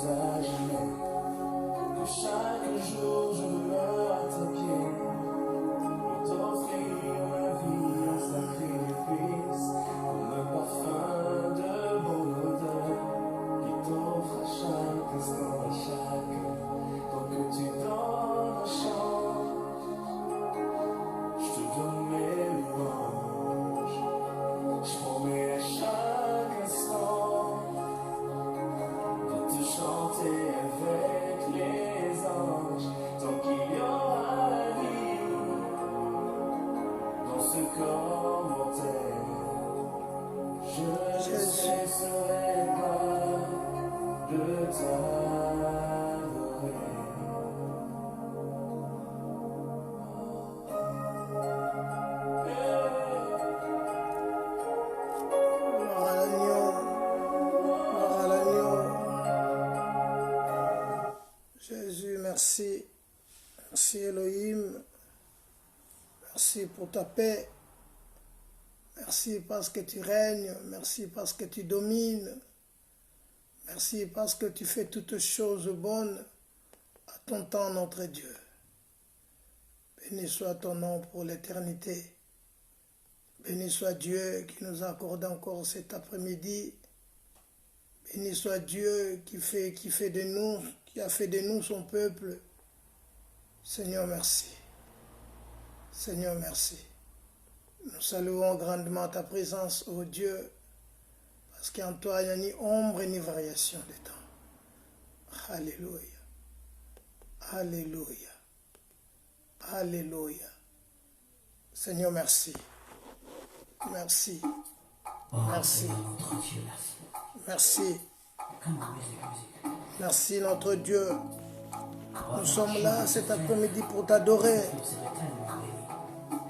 à jamais. Que chaque jour je demeure à tes pieds, pour t'offrir ma vie en sacrifice, comme un parfum de bonne odeur qui t'offre à chaque instant, à chaque temps que tu donnes un chant. Je te donne mes louanges, je promets à chaque instant de te chanter avec les anges, tant qu'il y aura la vie dans ce corps mortel. Je ne cesserai pas de t'adorer. Gloire à l'agneau, gloire à l'agneau. Jésus, merci. Merci Elohim. Merci pour ta paix. Merci parce que tu règnes. Merci parce que tu domines. Merci parce que tu fais toutes choses bonnes à ton temps, notre Dieu. Béni soit ton nom pour l'éternité. Béni soit Dieu qui nous accorde encore cet après-midi. Béni soit Dieu qui a fait de nous son peuple. Seigneur, merci. Seigneur, merci. Nous saluons grandement ta présence, ô Dieu, parce qu'en toi, il n'y a ni ombre ni variation de temps. Alléluia. Alléluia. Alléluia. Seigneur, merci. Merci. Merci. Merci. Merci, notre Dieu. Nous sommes là cet après-midi pour t'adorer,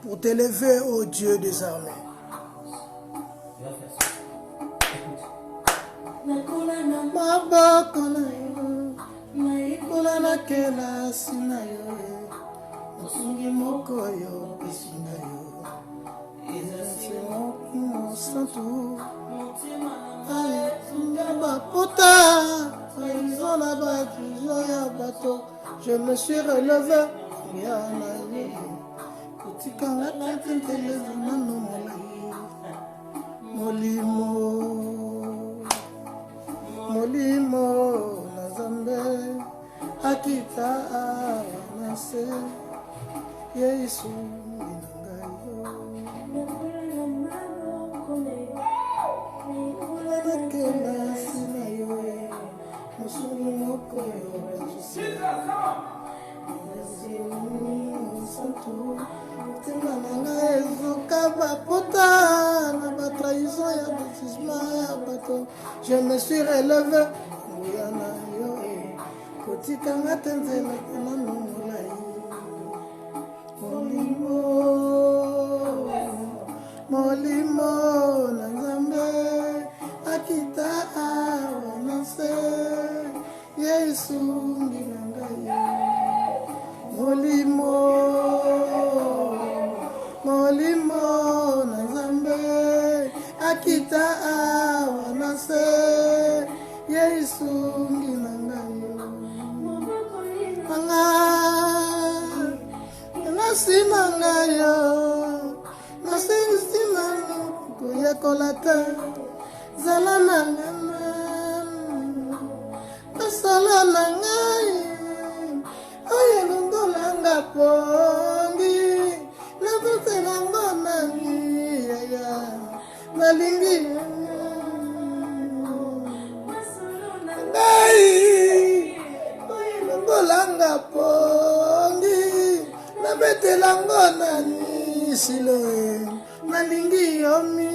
pour t'élever, ô Dieu des armées. Je me suis relevé. Molimo Nazambe Akita Nase Yesu je me suis relevé. Molimo Nazambe Akita Nase Yesu Molimo Nazambe Akita Nase Yesu Kolata Zalananga Salananga Oyelungolanga Pongi Nakutelanga Nani Malingi Oyelungolanga Pongi Nabetelanga Nani Sile Malingi Yomi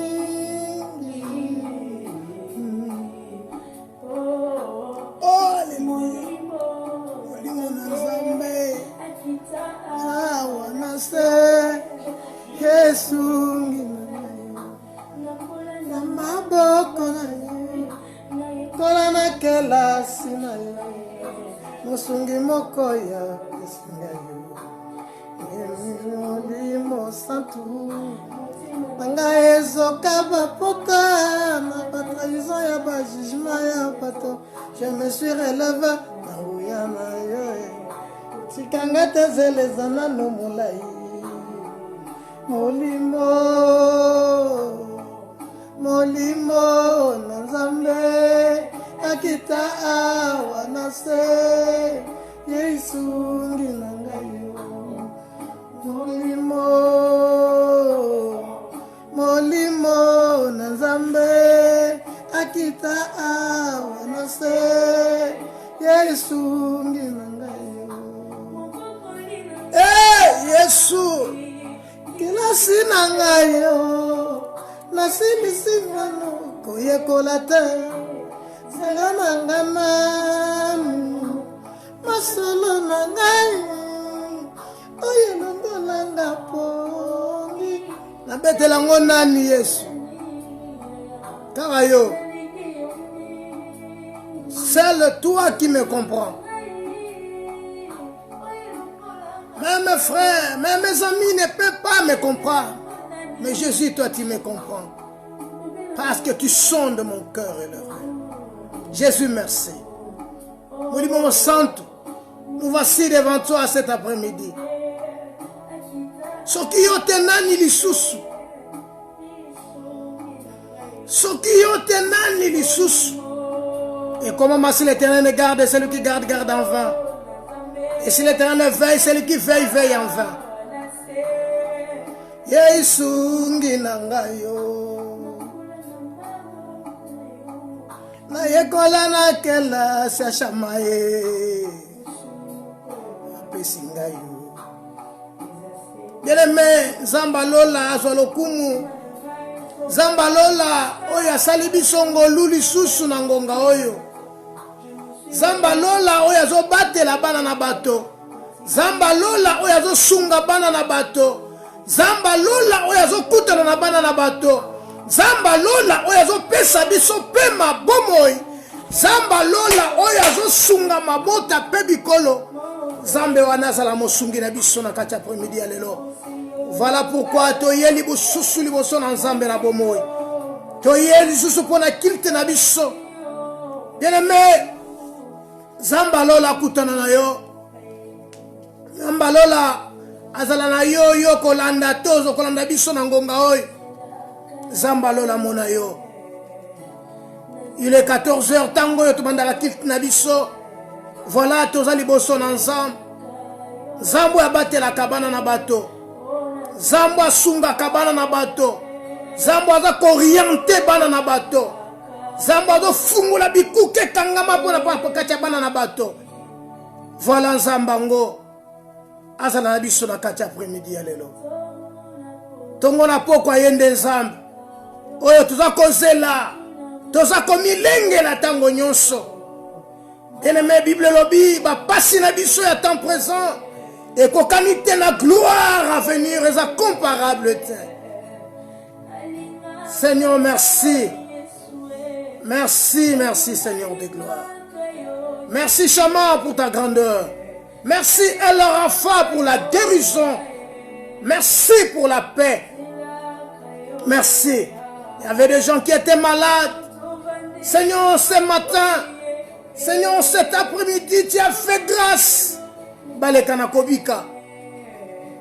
Yesu Namaboko Kola na kela sina Musungi moko ya Yesu Molimo santu Nanga ezoka bapota na batrahison ya bajugement ya bato. Je me suis relevé na nguya na yo. Tikanga tezeleza nano molai. Molimo na Nzambe akita awa na se Yesu ngina ngayo. Molimo na Nzambe akita awa na se Yesu ngina ngayo. Yesu kila sina ngayo nasilisi ngano koyekola te selana ngananu masolo na ngai oyelondola nga pongi nabetela ngo nani Yesu kaka yo. C'est toi qui me comprends. Même mes frères, même mes amis ne peuvent pas me comprendre. Mais Jésus, toi, tu me comprends. Parce que tu sondes mon cœur et le rêve. Jésus, merci. Nous disons, mon Santo, nous voici devant toi cet après-midi. Soki yo te nani lisusu. Soki yo te nani lisusu. Et comment si l'Éternel ne garde, celui qui garde, garde en vain. Et si l'Éternel veille, celui qui veille, veille en vain. Yesu ngina ngayo. Na yekola na kela sashamaye. Apesi ngayo. Bien-aimé, Zambalola azolokumu. Zambalola oya salibiso ngolu lisusu na ngonga oyo. Zambalola oya zo batela bana na bato. Zambalola oya zo sunga bana na bato. Zambalola oya zo kutana na bana na bato. Zambalola oya zo pesa biso pema bomoi. Zambalola oya zo sunga mabota pe bikolo. Zambe wana sala mosungi na biso na kati après-midi ya lelo. Voilà pourquoi toyeli bususu liboso na Nzambe na bomoi. Toyeli susu pona kilte na biso. Bien-aimé, Zambalola kutana na yo. Zambalola azala na yo yo kolanda tozo kolanda biso na ngonga oyo. Zambalola mona yo. Il est 14h tango yo tobandaka kilte na biso. Voilà toza liboso na Nzambe. Zambo abatela kabana na bato. Zambo asunga kabana na bato. Zambo aza koriente bana na bato. Zambo azo fungula bikuke kangama pona pakati bana na bato. Voilà Nzambango azala na biso na kati après-midi ya lelo. Tongo na poko ayende Nzambe. Oyo toza kozela. Toza komilengela tango nyonso. Bien-aimé, Bible lobi ba pasi na biso ya temps présent. Et kokanite na gloire à venir est incomparable. Seigneur, merci. Merci, merci Seigneur de gloire. Merci Chama pour ta grandeur. Merci El Rafa pour la guérison. Merci pour la paix. Merci. Il y avait des gens qui étaient malades. Seigneur, ce matin, Seigneur, cet après-midi, tu as fait grâce. Balekana Kobika.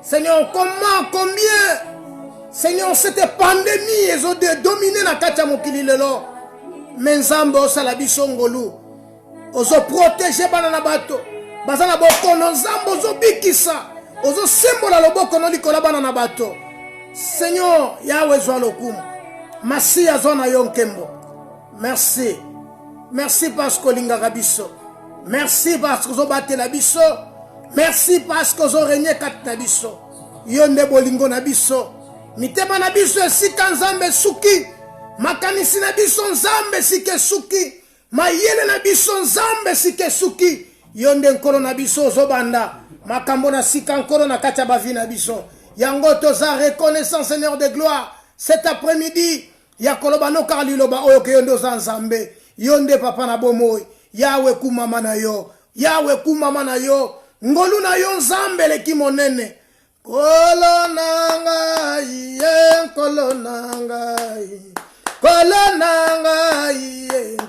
Seigneur, comment, combien, Seigneur, cette pandémie, ils ont dominé la katia mokili lelo. Menzambe osala biso ngolu. Ozo protéger banana bato. Bazana bokono nzambe ozo bikisa. Ozo sembola loboko no likola banana bato. Seigneur, Yahweh zwa lokumu. Masi azona yonkembo. Merci. Merci parce que lingaka biso. Merci parce que ozo batela biso. Merci parce que ozo régné kat na biso. Yonde bolingo na biso. Mitema na biso esika nzambe suki. Makanisi na biso nzambe sike suki. Mayele na biso nzambe sike suki. Yonde nkolo na biso zobanda. Makambo na sika nkolo na katia bavi na biso. Yango toza reconnaissant Seigneur de gloire. Cet après-midi, yakoloba no karliloba oyo ke yondo za nzambe. Yonde papa na bomoi. Yahweh kumama na yo. Yahweh kumama na yo. Ngolu na yo nzambe leki monene. Kolonangai, kolonangai, kolonangai,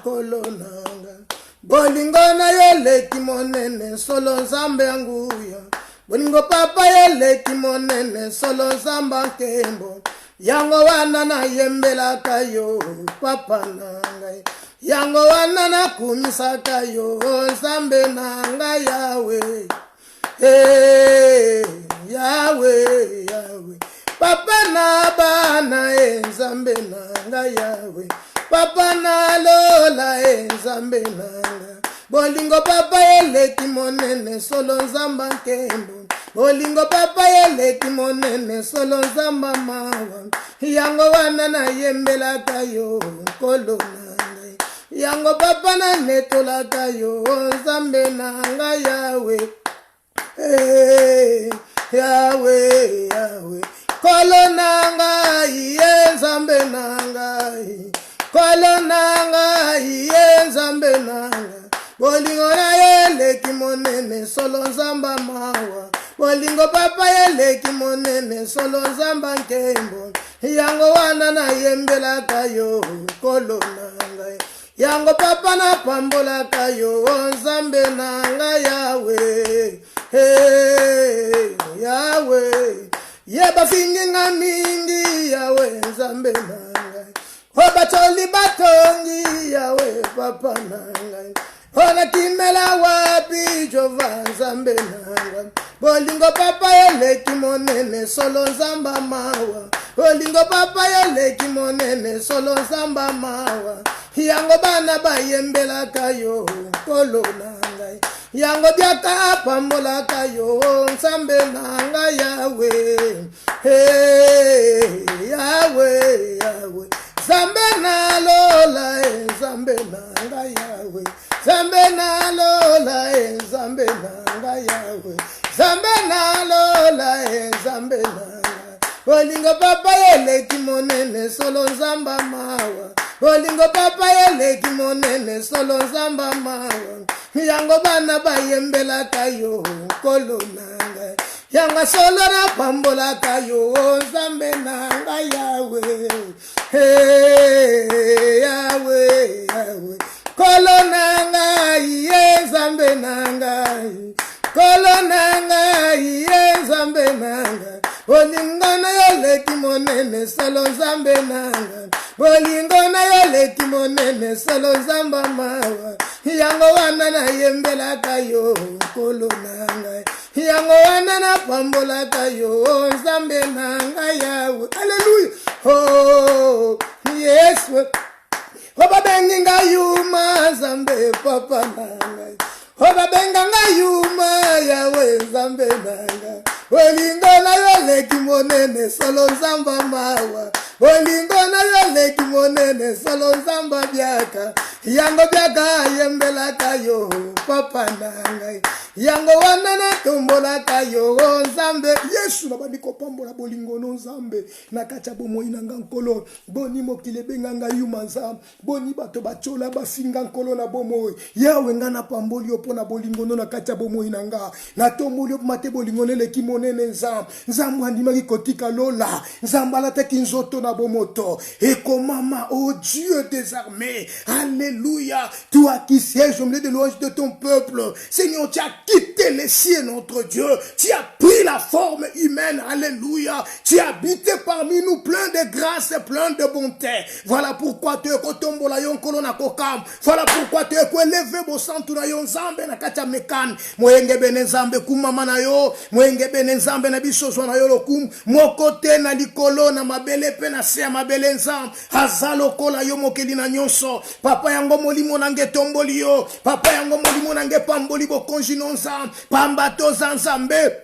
kolonangai. Bolingo na yeleki monene solo nzambe yanguya. Bolingo papa yeleki monene solo nzamba nkembo. Yango wana na yembela kayo papa nangai. Yango wana na kumisa kayo nzambe nanga Yahweh. Hey, Yahweh, Yahweh. Papa na bana nzambe nanga Yahweh. Papa na lola nzambe nanga. Bolingo papa yeleki monene solo nzamba nkembo. Bolingo papa yeleki monene solo nzamba mawa. Yango wana na yembela kayo kolo nanga. Yango papa na netola kayo nzambe nanga Yahweh. Hey, Yahweh, Yahweh. Kolonangai, nzambe nangai. Kolonangai, nzambe nangai. Bolingo na yeleki monene solo nzamba mawa. Bolingo papa yeleki monene solo nzamba nkembo. Yango wana na yembela kayo kolonangai. Yango papa na pambola kayo nzambe nanga Yahweh. Hey, Yahweh. Yeba finginga mingi Yahweh nzambe nanga. Oba choli batongi Yahweh papa nanga. Ona kimela wapi Jova nzambe nanga. Bolingo papa yeleki monene solo nzamba mawa. Bolingo papa yeleki monene solo nzamba mawa. Yango bana bayembela kayo kolo nangai. Yango biaka pambola kayo nzambe nanga Yahweh. Hey, Yahweh, Yahweh. Zambe na lola nzambe nanga Yahweh. Zambe na lola nzambe nanga Yahweh. Zambe na lola nzambe nanga. Bolingo papa yeleki monene solo nzamba mawa. Bolingo papa yeleki monene solo nzamba mawa. Yango bana bayembela kayo kolo nanga. Yanga solo na pambola kayo nzambe nanga Yahweh. Hey, Yahweh, Yahweh. Kolo nanga nzambe nanga. Kolo nanga nzambe nanga. Bolingo na yeleki monene solo nzambe nanga. Bolingo na yeleki monene solo nzamba mawa. Yango wana na yembela kayo kolo nanga. Yango wana na pambola kayo nzambe nanga Yahweh. Hallelujah. Oh, yes. Oba bengi nga yuma nzambe papa nanga. Oba benga nga yuma Yahweh nzambe nanga. Bolingo na yeleki monene solo nzamba mawa. Bolingo na yeleki monene solo nzamba biaka. Yango biaka yembela kayo papa nanga. Yango wana na tombola kayo nzambe. Yesu na bandiko pambola bolingo no nzambe. Na kacha bomoi nanga nkolo. Boni mokile benga nga yuma nzambe. Boni bato bachola bafinga nkolo na bomoi. Yawe nga na pamboli opona bolingo no na kacha bomoi nanga. Na tomboli opmate bolingo neleki monene nzambe. Nzambe andimaki kotika lola. Nzambe alataki nzoto na bomoto. Eko mama, oh Dieu des armées. Alléluia. Toi qui sièges au milieu de louanges de ton peuple. Seigneur, tu as quitté les cieux, notre Dieu. Tu as pris la forme humaine. Alléluia. Tu as habité parmi nous plein de grâce et plein de bonté. Voilà pourquoi tu es kotombo la yon kolona kokam. Voilà pourquoi tu es élevé bo santu na yon zambe na kacha mekan. Moyenge bene zambe kumama na yo. Moyenge bene zambe na bisoso na yo lokum. Mokote na likolo na mabele pe na se mabele nzam. Hazalo kola yo mokeli na nyonso. Papa yango molimo nange tomboli yo. Papa yango molimo nange pamboli bo konjino nzam. Pambato zanzambe.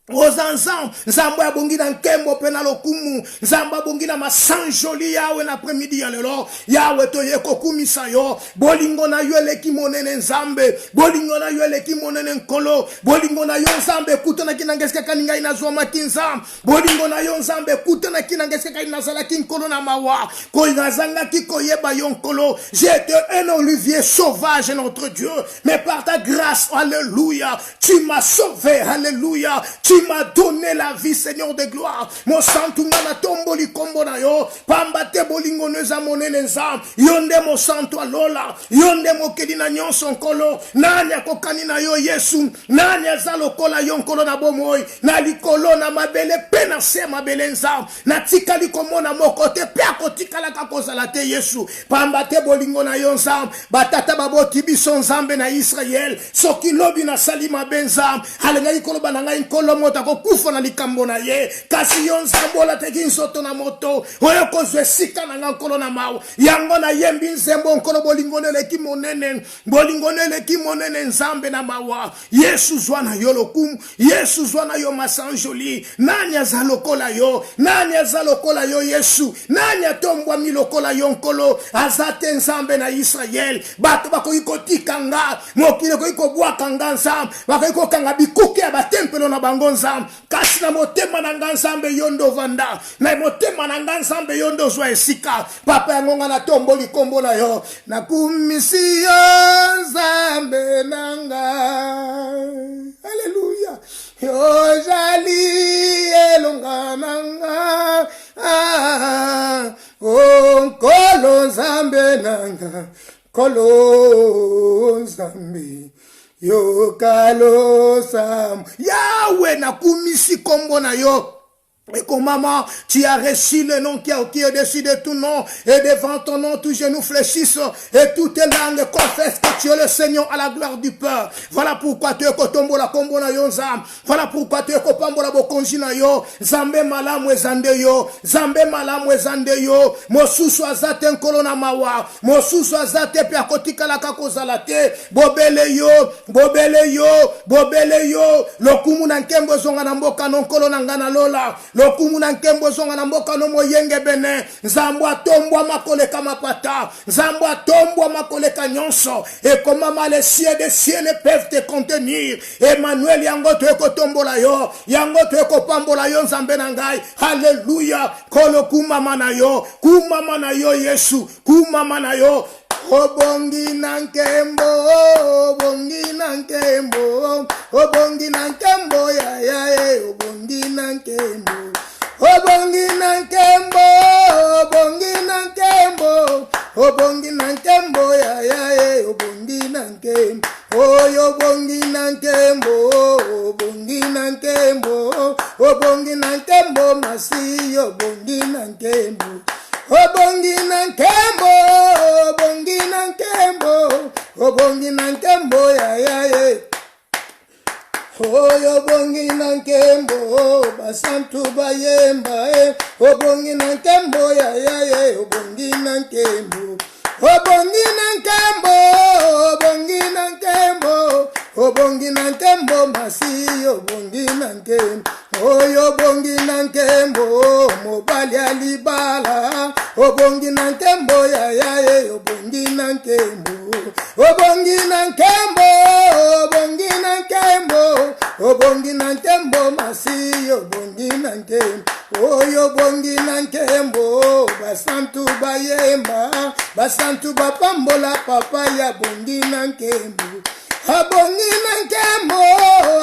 Ozanzam, nzambo ya bongi na nkembo pe na lokumu, nzamba bongi na masanjoli yawe na premidi ya lelo, yawe to ye kokumisa yo, bolingo na yo eleki monene nzambe, bolingo na yo eleki monene nkolo, bolingo na yo nzambe kuta na kinangeske kaninga inazwa makinzam, bolingo na yo nzambe kuta na kinangeske kaninazala kinkolo na mawa, ko inazanga kiko yeba yo nkolo, j'étais un olivier sauvage notre Dieu, mais par ta grâce, alléluia, tu m'as sauvé, alléluia, tu m'as donné la vie, Seigneur de gloire. Mon santunga na tomboli kombo na yo. Pambate bolingo neza monene nzam. Yonde mo santo alola. Yonde mo kedina nyonso nkolo. Nani akokani na yo Yesu. Nani azalokola yo nkolo na bomoi. Na likolo na mabele pe na se mabele nzam. Na tika likomona mokote pe akotika la kakozala te Yesu. Pambate bolingo na yo nzam. Batata baboti biso nzambe na Israel. Soki lobi na salima benzam. Halenga ikolo bananga inkolo mota kufa na likambo na ye. Kasi yo nzambo la teki nsoto na moto. Oyo kozwe sika na nkolo na mau. Yango na yembi nzembo nkolo bolingo nele ki monene. Bolingo nele ki monene nzambe na mawa. Yesu zwa na yo lokumu. Yesu zwa na yo masanjoli. Nani azalokola yo. Nani azalokola yo Yesu. Nani atombwa milokola yo nkolo. Azate nzambe na Israel. Bato bako iko tikanga. Mokile ko iko bwaka nzam. Bako iko kanga bikuke ya batempelo na bango nzam. Kasi na motema na nzambe yondo vanda. Na motema na nzambe yondo zwa esika. Papa ya ngonga na tombo likombo na yo. Na kumisi yo nzambe nanga. Hallelujah. Yo jali elonga nanga. Kolo nzambe nanga. Kolo nzambe. Yo kalo sam. Yahweh na kumisi kombo na yo. Et comme maman, tu as reçu le nom qui est au-dessus de tout nom. Et devant ton nom, tous genoux fléchissent. Et toutes les langues confessent que tu es le Seigneur à la gloire du Père. Voilà pourquoi tu es kotombo la kombo na yo zam. Voilà pourquoi tu es kopambo la bokonji na yo. Zambe malamu ezande yo. Zambe malamu ezande yo. Mosusu azate nkolo na mawa. Mosusu azate pe akotika la kakozala te. Bobele yo. Bobele yo. Bobele yo. Lokumu na nkembo zonga na mboka no nkolo na ngana lola. Lokumu na nkembo zonga na mboka no moyenge bene. Zambwa tombwa makoleka mapata. Zambwa tombwa makoleka nyonso. Et comment les cieux des cieux ne peuvent te contenir. Emmanuel yango to eko tombola yo. Yango to eko pambola yo nzambe na ngai. Hallelujah. Kolo kumama na yo. Kumama na yo Yesu. Kumama na yo. Obongi na nkembo. Obongi na nkembo. Obongi na nkembo ya ya. Obongi na nkembo. Obongi na nkembo. Obongi na nkembo. Obongi na nkembo ya ya. Obongi na nkembo. Oyo obongi na nkembo. Obongi na nkembo. Obongi na nkembo masi. Obongi na nkembo. Obongi na nkembo. Obongi na nkembo. Obongi na nkembo ya ya. Oyo bongi na nkembo, basantu bayemba obongi na nkembo ya ya obongi na nkembo. Obongi na nkembo, obongi na nkembo, obongi na nkembo masi obongi na nkembo. Oyo bongi na nkembo, mobali alibala obongi na nkembo ya ya obongi na nkembo. Obongi na nkembo, obongi na nkembo, obongi na nkembo masi obongi na nkembo. Oyo bongi na nkembo, basantu bayemba, basantu bapambola papa ya bongi na nkembo. Abongi na nkembo,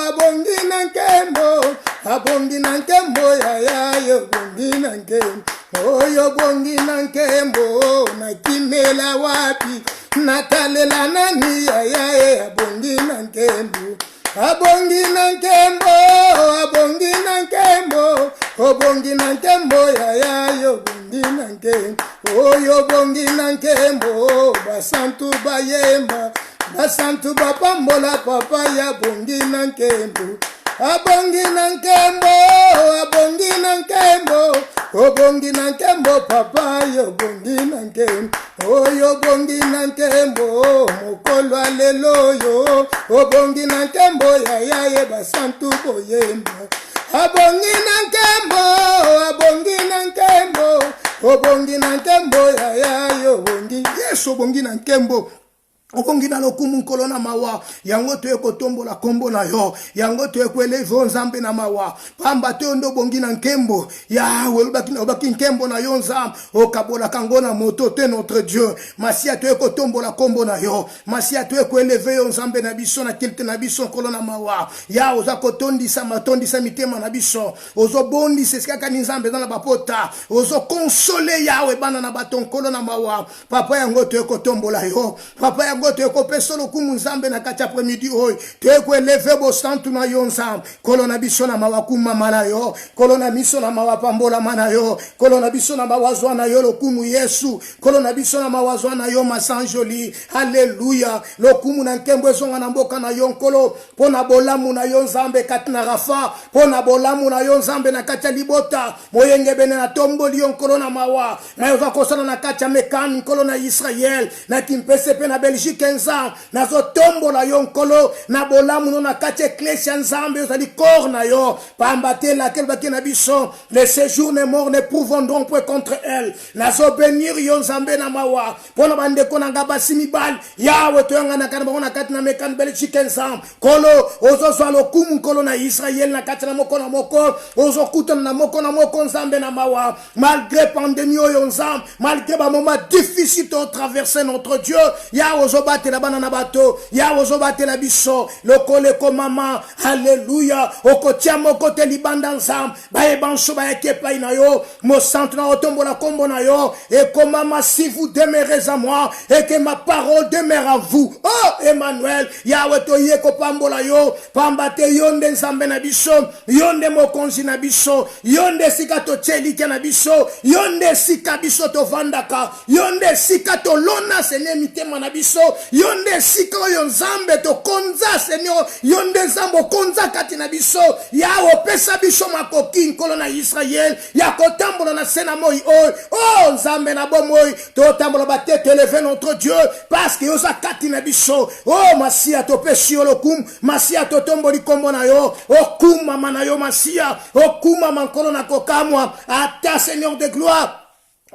abongi na nkembo, abongi na nkembo ya ya obongi na nkembo. Oyo bongi na nkembo, na kimela wapi, natalela nani ya ya abongi na nkembo. Abongi na nkembo, abongi na nkembo, obongi na nkembo ya ya obongi na nkembo. Oyo bongi na nkembo, basantu bayemba, basantu bapambola papa ya bongi na nkembo. Abongi na nkembo, abongi na nkembo, obongi na nkembo papa ya bongi na nkembo. Oyo bongi na nkembo, mokolo alelo yo, obongi na nkembo ya ya basantu boyemba. Abongi na nkembo, abongi na nkembo, obongi na nkembo ya ya obongi. Yesu obongi na nkembo. Obongi na lokumu nkolo na mawa yango to ekotombola kombo na yo yango to ekwelevo nzambe na mawa pamba te ndo bongi na nkembo ya obaki nkembo na yo nzambe okabola kango na moto te notre Dieu masia to ekotombola kombo na yo masia to ekweleve yo nzambe na biso na kilte na biso nkolo na mawa ya oza kotondisa matondisa mitema na biso ozo bondi sesikaka ni nzambe na bapota ozo konsole yawe bana na bato nkolo na mawa papa yango to ekotombola yo papa yango te ko pesolo kumu nzambe na kati après-midi oy te ko eleve bo santu na yo nzambe kolo na biso na mawakuma mana yo kolo na biso na mawapambola mana yo kolo na biso na mawazwa na yo lokumu Yesu kolo na biso na mawazwa na yo masanjoli haleluya lokumu na nkembo ezonga na mboka na yo nkolo pona bolamu na yo nzambe kati na Rafa pona bolamu na yo nzambe na kati ya libota moyenge bene na tomboli yo nkolo na mawa na yo zakosana na kati ya mekani nkolo na Israel na kimpese pe na Belgique nzambe nazo tombola yo nkolo na bolamu no na kati eklesia nzambe ozali corps na yo pamba te laquelle baki na biso les séjours ne morts ne prouvons donc point contre elle nazo bénir yo nzambe na mawa pona bandeko na nga basi mibali yawe toyanga na kana na kati na mekani Belgique nzambe kolo ozozwa lokumu nkolo na Israel na kati na moko ozokutana na moko nzambe na mawa malgré pandémie oyo nzambe malgré ba moment difficile to traverser notre Dieu ya ozobate la bana na bato ya ozobate la biso lokole ko mama haleluya okotia moko te libanda nzambe baye banso ba ekepa ina yo mo centre na otombola kombo na yo et comme mama si vous demeurez à moi et que ma parole demeure à vous oh Emmanuel ya weto ye ko pambola yo pambate yonde nzambe na biso yonde mokonzi na biso yonde sika to tselika na biso yonde sika biso to vandaka yonde sika to lona sene mitema na biso yonde sika oyo nzambe to konza Seigneur yonde nzambo konza kati na biso ya opesa biso makoki nkolo na Israel ya kotambola na sena moi oh nzambe na bomoi to tambola batete élever notre Dieu parce que yoza kati na biso oh masia to pesi lokum masia to tomboli kombo na yo okuma mana yo masia okuma mankolo na kokamwa ata Seigneur de gloire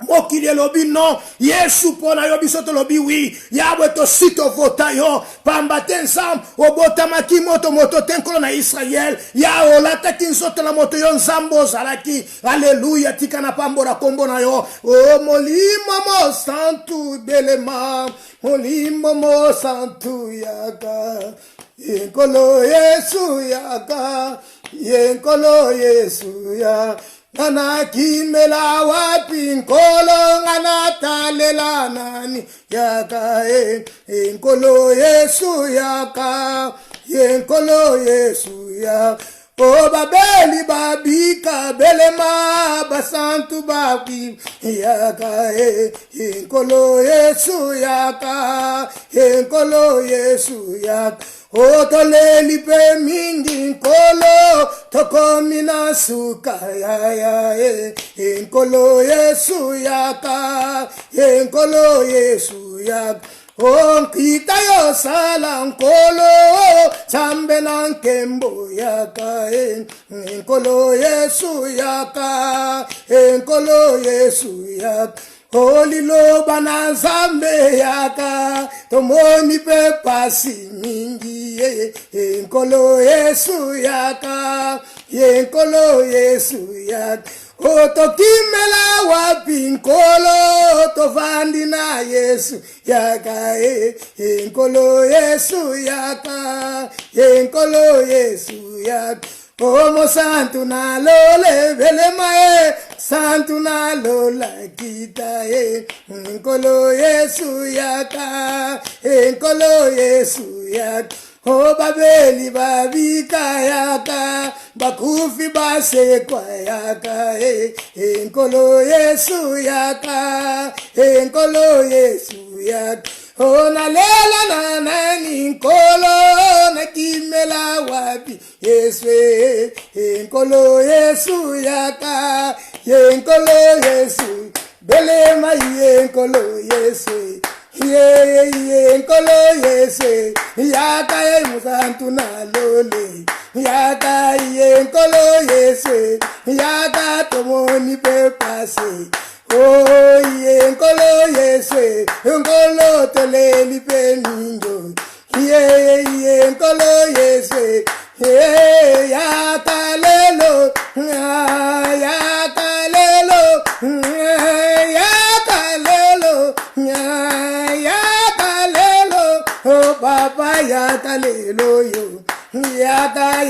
mokili elobi non Yesu pona yo biso to lobi oui yawe to sito vota yo pamba te nzambe obotamaki moto te nkolo na Israel ya olataki nzoto na moto yo nzambe ozalaki haleluya tika na pambola kombo na yo o molimo mo santu belema molimo mo santu yaka yenkolo Yesu yaka yenkolo Yesu ya Nana kimela wapi nkolo ngana talela nani yaka nkolo Yesu yaka nkolo Yesu yaka o babeli babika belema basantu babi yaka nkolo Yesu yaka nkolo Yesu yaka o toleli pe mingi nkolo tokomina suka ya nkolo Yesu yaka nkolo Yesu yaka o nkita yo sala nkolo sambe na nkembo yaka nkolo Yesu yaka nkolo Yesu yaka Oliloba na nzambe yaka tomoni pe pasi mingi nkolo Yesu yaka nkolo Yesu yaka otokimela wapi nkolo tovandi na Yesu yaka nkolo Yesu yaka nkolo Yesu yaka Como santo na lole belema santo na lola kita nkolo Yesu yaka nkolo Yesu yaka o babeli babika yaka bakufi basekwa yaka nkolo Yesu yaka nkolo Yesu yaka ona lela na nani nkolo na kimela wapi Yesu nkolo Yesu yaka nkolo Yesu belema nkolo Yesu nkolo Yesu yaka musantu na lole yaka nkolo Yesu yaka tomoni pe pase Oh, ye nkolo yese, nkolo toleli peningo. Ye nkolo yese, ya kalelo, ya kalelo, ya kalelo, ya kalelo. Oh, papa ya kalelo yo. Yaka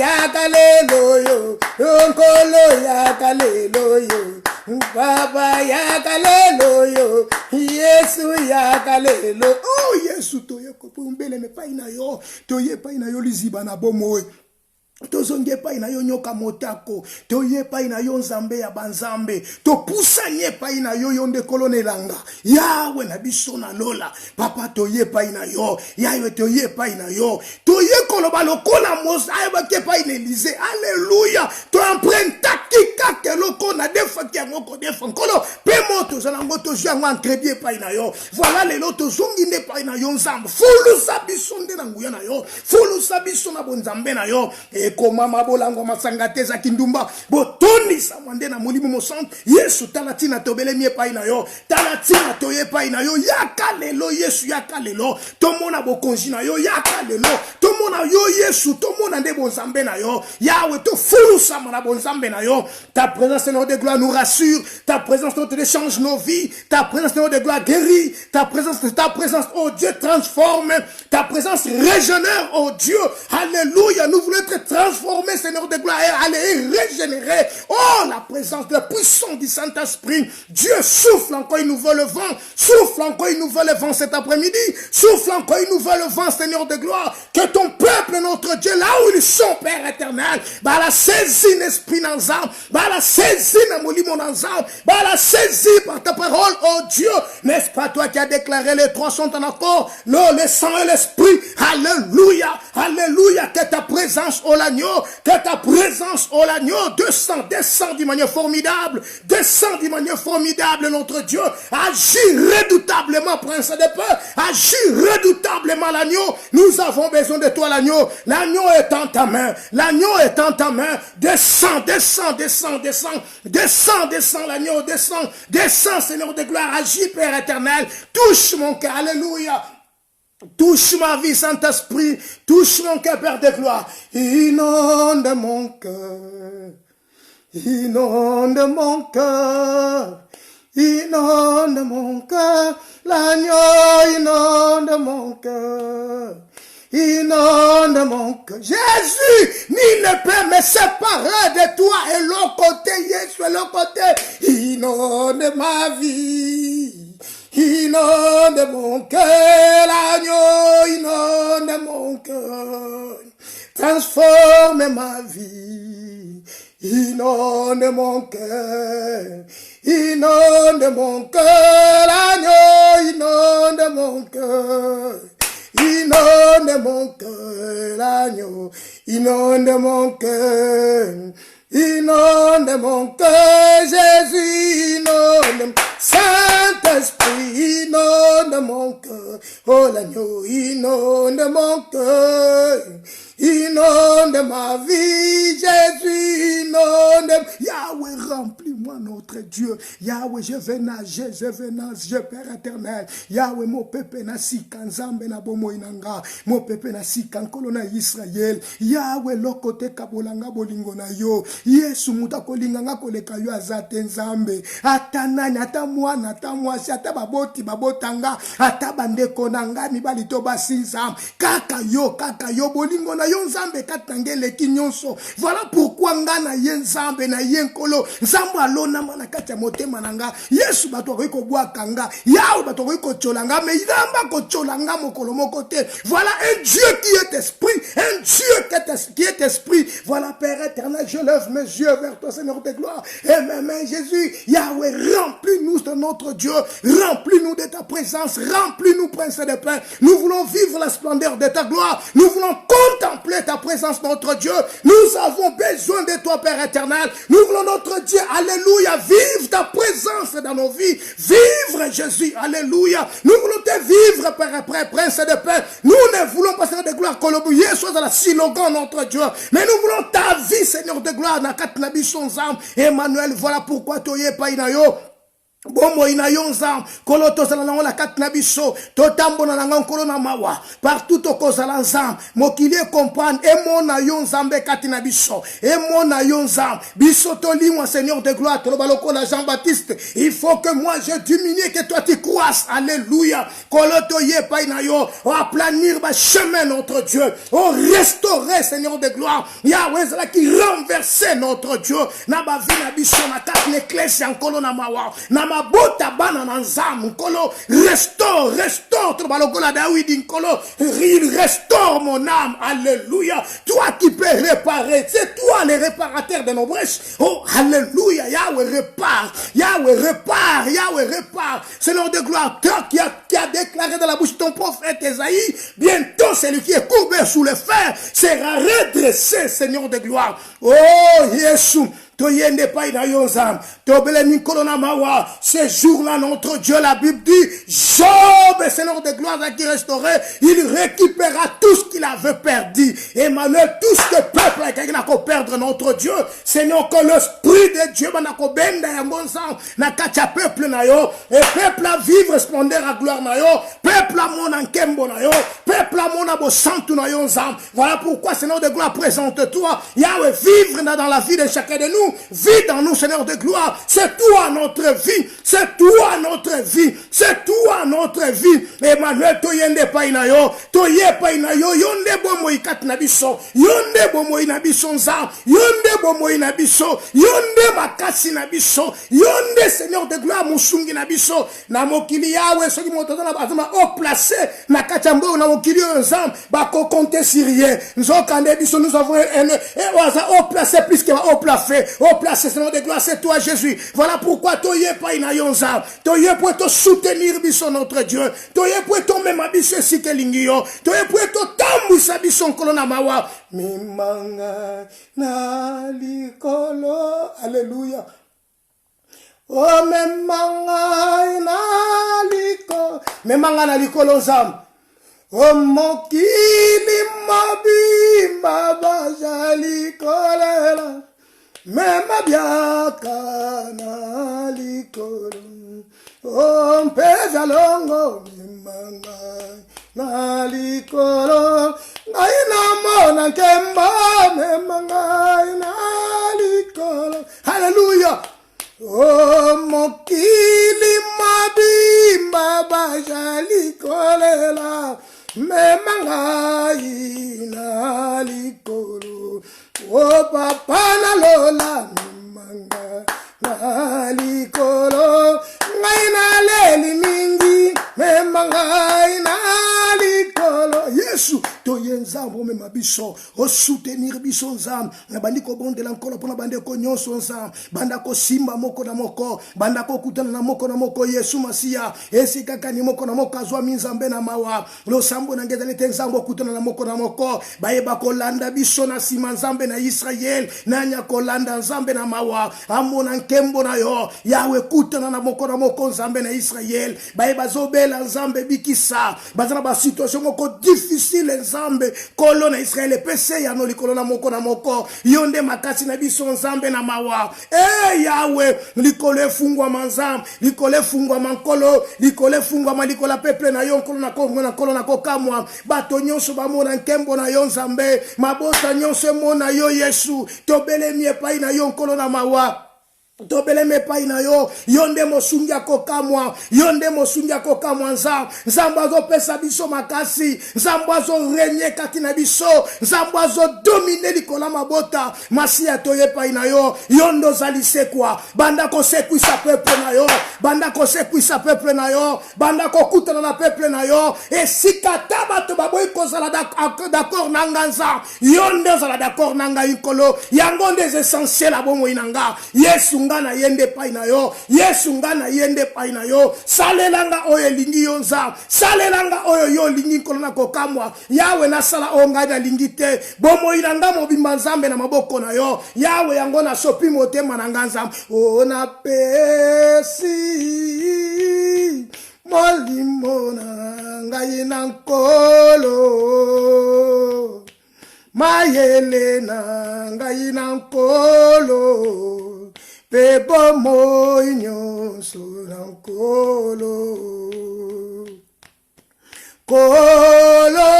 lelo yo, nkolo yaka lelo yo, Baba yaka lelo yo, Yesu yaka lelo. Oh Yesu toye kopumbele me paina yo, toye paina yo liziba na bomoe. Tozonge pa ina yo nyoka motako, toye pa ina yo nzambe ya banzambe, to pusanye pa ina yo yonde kolonelanga, yawe na biso na lola, papa toye pa ina yo, yawe toye pa ina yo, toye koloba lokola mosa, ayaba ke pa ina Elise, alléluia, to emprunta kika ke loko na defa ki angoko defa, kolo, pemo to zanango to jango entrebie pa ina yo, voilà le loto zongi ne pa ina yo nzambe, fulu sabiso nde na nguya na yo, fulu sabiso na bonzambe na yo, Koma mabolango masangate kindumba botoni samande na molimo mosantu Yesu talatina tobele mie pa ina yo talatina toye pa ina yo yakalelo Yesu yakalelo tomona bokonzi na yo yakalelo tomona yo Yesu tomona nde bonzambe na yo yawe to fulu sama na bonzambe na yo ta présence Seigneur de gloire nous rassure ta présence notre change nos vies ta présence Seigneur de gloire guérit ta présence oh Dieu transforme ta présence régénère oh Dieu alléluia nous voulons être transformé, Seigneur de gloire, aller régénérer. Oh, la présence, la puissance du Saint-Esprit. Dieu souffle encore une nouvelle vent. Souffle encore une nouvelle vent cet après-midi. Souffle encore une nouvelle vent, Seigneur de gloire. Que ton peuple, notre Dieu, là où ils sont, Père éternel, bah la saisie l'esprit dans l'âme, bah la saisie dans mon limon dans l'âme, bah la saisie par ta parole, oh Dieu. N'est-ce pas toi qui as déclaré les trois sont en accord, le sang et l'esprit. Alléluia, alléluia, que ta présence, oh l'agneau, que ta présence, oh l'agneau, descend d'une manière formidable, notre Dieu, agis redoutablement, prince de paix, agis redoutablement l'agneau, nous avons besoin de toi l'agneau est en ta main, descends l'agneau, descends Seigneur de gloire, agis Père éternel, touche mon cœur, alléluia. Touche ma vie, Saint-Esprit. Touche mon cœur, Père de gloire. Inonde mon cœur. Inonde mon cœur. Inonde mon cœur. L'agneau inonde mon cœur. Inonde mon cœur. Jésus, ni ne peut me séparer de toi et l'autre côté, Jésus et l'autre côté. Inonde ma vie. Inonde mon cœur, l'agneau, inonde mon cœur, transforme ma vie, inonde mon cœur, l'agneau, inonde mon cœur, l'agneau, inonde mon cœur. Inonde mon cœur, Jésus, inonde, Saint-Esprit, inonde mon cœur, oh l'agneau, inonde mon cœur, inonde ma vie, Jésus, inonde, Yahweh, remplis-moi notre Dieu, Yahweh, je vais nager, Père éternel, Yahweh, mon peuple na sika nzambe na bomo inanga, mon peuple na sika nkolo na Israël, Yahweh, lokote kabolanga bolingo na yo, Yesu muta kolinganga koleka yo azate nzambe ata nani ata mwana ata mwasi ata babotanga ata bandeko nanga mibali to basinza kaka yo bolingo na yo nzambe katangele kinyonso voilà pourquoi nga na ye nzambe na ye nkolo nzambe alona mana kati ya motema nanga Yesu bato ko bwakanga yawe bato ko cholanga mais ilamba ko cholanga mokolo moko te voilà un Dieu qui est esprit un Dieu qui est esprit voilà Père éternel je lève mes yeux vers toi, Seigneur de gloire. Et mes mains, Jésus, Yahweh, remplis-nous de notre Dieu. Remplis-nous de ta présence. Remplis-nous, Prince de paix. Nous voulons vivre la splendeur de ta gloire. Nous voulons contempler ta présence, notre Dieu. Nous avons besoin de toi, Père éternel. Nous voulons, notre Dieu, alléluia, vivre ta présence dans nos vies. Vivre, Jésus, alléluia. Nous voulons te vivre, Père, Prince de paix. Nous ne voulons pas, Seigneur de gloire, colobouiller, soit dans la slogan, notre Dieu. Mais nous voulons ta vie, Seigneur de gloire, Emmanuel, voilà pourquoi toye pa inayo. Bomo ina yonza kolo tozala nango la kati na biso totambona nango kolo na mawa partout tokozala nzam mokili comprendre emona yonzambe kati na biso emona yonzam biso tolimwa Seigneur de gloire toloba lokola Jean-Baptiste il faut que moi je diminue que toi tu croisses alléluia kolo toye pa ina yo o aplanir ba chemin notre Dieu o restaurer Seigneur de gloire Yahweh zala qui renverser notre Dieu na ba vie na biso na kati l'ecclésia kolo na mawa na mabota bana na nzamu nkolo restaure toba lokola David nkolo il restaure mon âme alléluia toi qui peux réparer c'est toi le réparateur de nos brèches oh alléluia Yahweh répare Seigneur de gloire toi qui a déclaré dans la bouche de ton prophète Esaïe bientôt celui qui est courbé sous le fer sera redressé Seigneur de gloire oh Jésus Toyende pa ina yonzam, tobele nikolona mawa, ce jour-là, notre Dieu, la Bible dit, Job, Seigneur de gloire, qui restaurait, il récupéra tout ce qu'il avait perdu. Emmanuel, tout ce que le peuple a quelqu'un a perdre notre Dieu, Seigneur, que l'esprit de Dieu, manako benda ya ngonzam, na kacha peuple na yo, et peuple à vivre, splendeur à gloire na yo, peuple à mon ankembo na yo, peuple à mon abo santu na yo nzam. Voilà pourquoi, Seigneur de gloire, présente-toi, Yahweh, vivre dans la vie de chacun de nous, vis dans nous, Seigneur de gloire. C'est toi notre vie. C'est toi notre vie. C'est toi notre vie. Emmanuel, toyende pa inayo. Toye pa inayo. Yonde bomo ikat nabiso. Yonde bomo inabiso nza. Yonde bomo inabiso. Yonde makasi nabiso. Yonde Seigneur de gloire musungi nabiso. Na mokili Yahweh soki motoza na bazama au placé na kachambo na mokili nzam bako compter sur rien. Nzokande biso nous avons au placé plus que au plafé. Au placé Seigneur de gloire c'est toi Jésus. Voilà pourquoi toye pa inayonza. Toye pour te soutenir biso notre Dieu. Toye pour te même biso si que lingio. Toye pour te tambu sa biso kolona mawa. Mimanga na likolo. Alléluia. Oh memanga na likolo nzam. Oh mokili mabimba bajali kolela. Mema biaka na likolo. Oh mpeza longo memanga na likolo. Ngaina mona kemba memanga na likolo. Hallelujah. Oh mokili mabimba bajali kolela memanga ina likolo. Oh papa na lola memanga na likolo ngaina leli mingi memanga ina likolo. Yesu toye nzambo mema biso o soutenir biso nzam na bandiko bondela nkolo pona bandeko nyonso nzam bandako simba moko na moko bandako kutana na moko Yesu Masia esika kani moko na moko azwa minzambe na mawa lo sambo na ngezali te nzambo kutana na moko bayeba kolanda biso na sima nzambe na Israel nanya kolanda nzambe na mawa amona nkembo na yo Yahweh kutana na moko nzambe na Israel bayeba zobela nzambe bikisa bazana ba situation moko difficile nzambe kolo na Israel pese ya no likolo na moko yonde makasi na biso nzambe na mawa Yahweh likolo efungwa manzam likolo efungwa mankolo likolo efungwa malikola peuple na yo nkolo na kongo na kolo na kokamwa bato nyonso bamona nkembo na yo nzambe mabota nyonso mona yo Yesu tobelemi epai na yo nkolo na mawa tobeleme pa ina yo yonde mosungi akokamwa nzambo azopesa biso makasi nzambo azorenye kati na biso nzambo azodomine likola mabota masiya toye pa ina yo yondo ozali sekwa banda kosekwisa peuple na yo banda kokutana na peuple na yo esika ta bato baboyi kozala d'accord na nga nza yonde ozala d'accord na nga ikolo yango nde essentiel abomoi na nga Yesu ngana yende pai na yo Yesu ngana yende pai na yo salelanga oyo lingi yo nza salelanga oyo yo lingi kolona kokamwa Yahweh na sala onga na lingi te bomoi na nga mobimba nzambe na maboko na yo Yahweh yango na sopi motema na nga nzambe ona pesi molimo na ngai na nkolo mayele na ngai na nkolo pe bomoi nyonso na nkolo. Kolo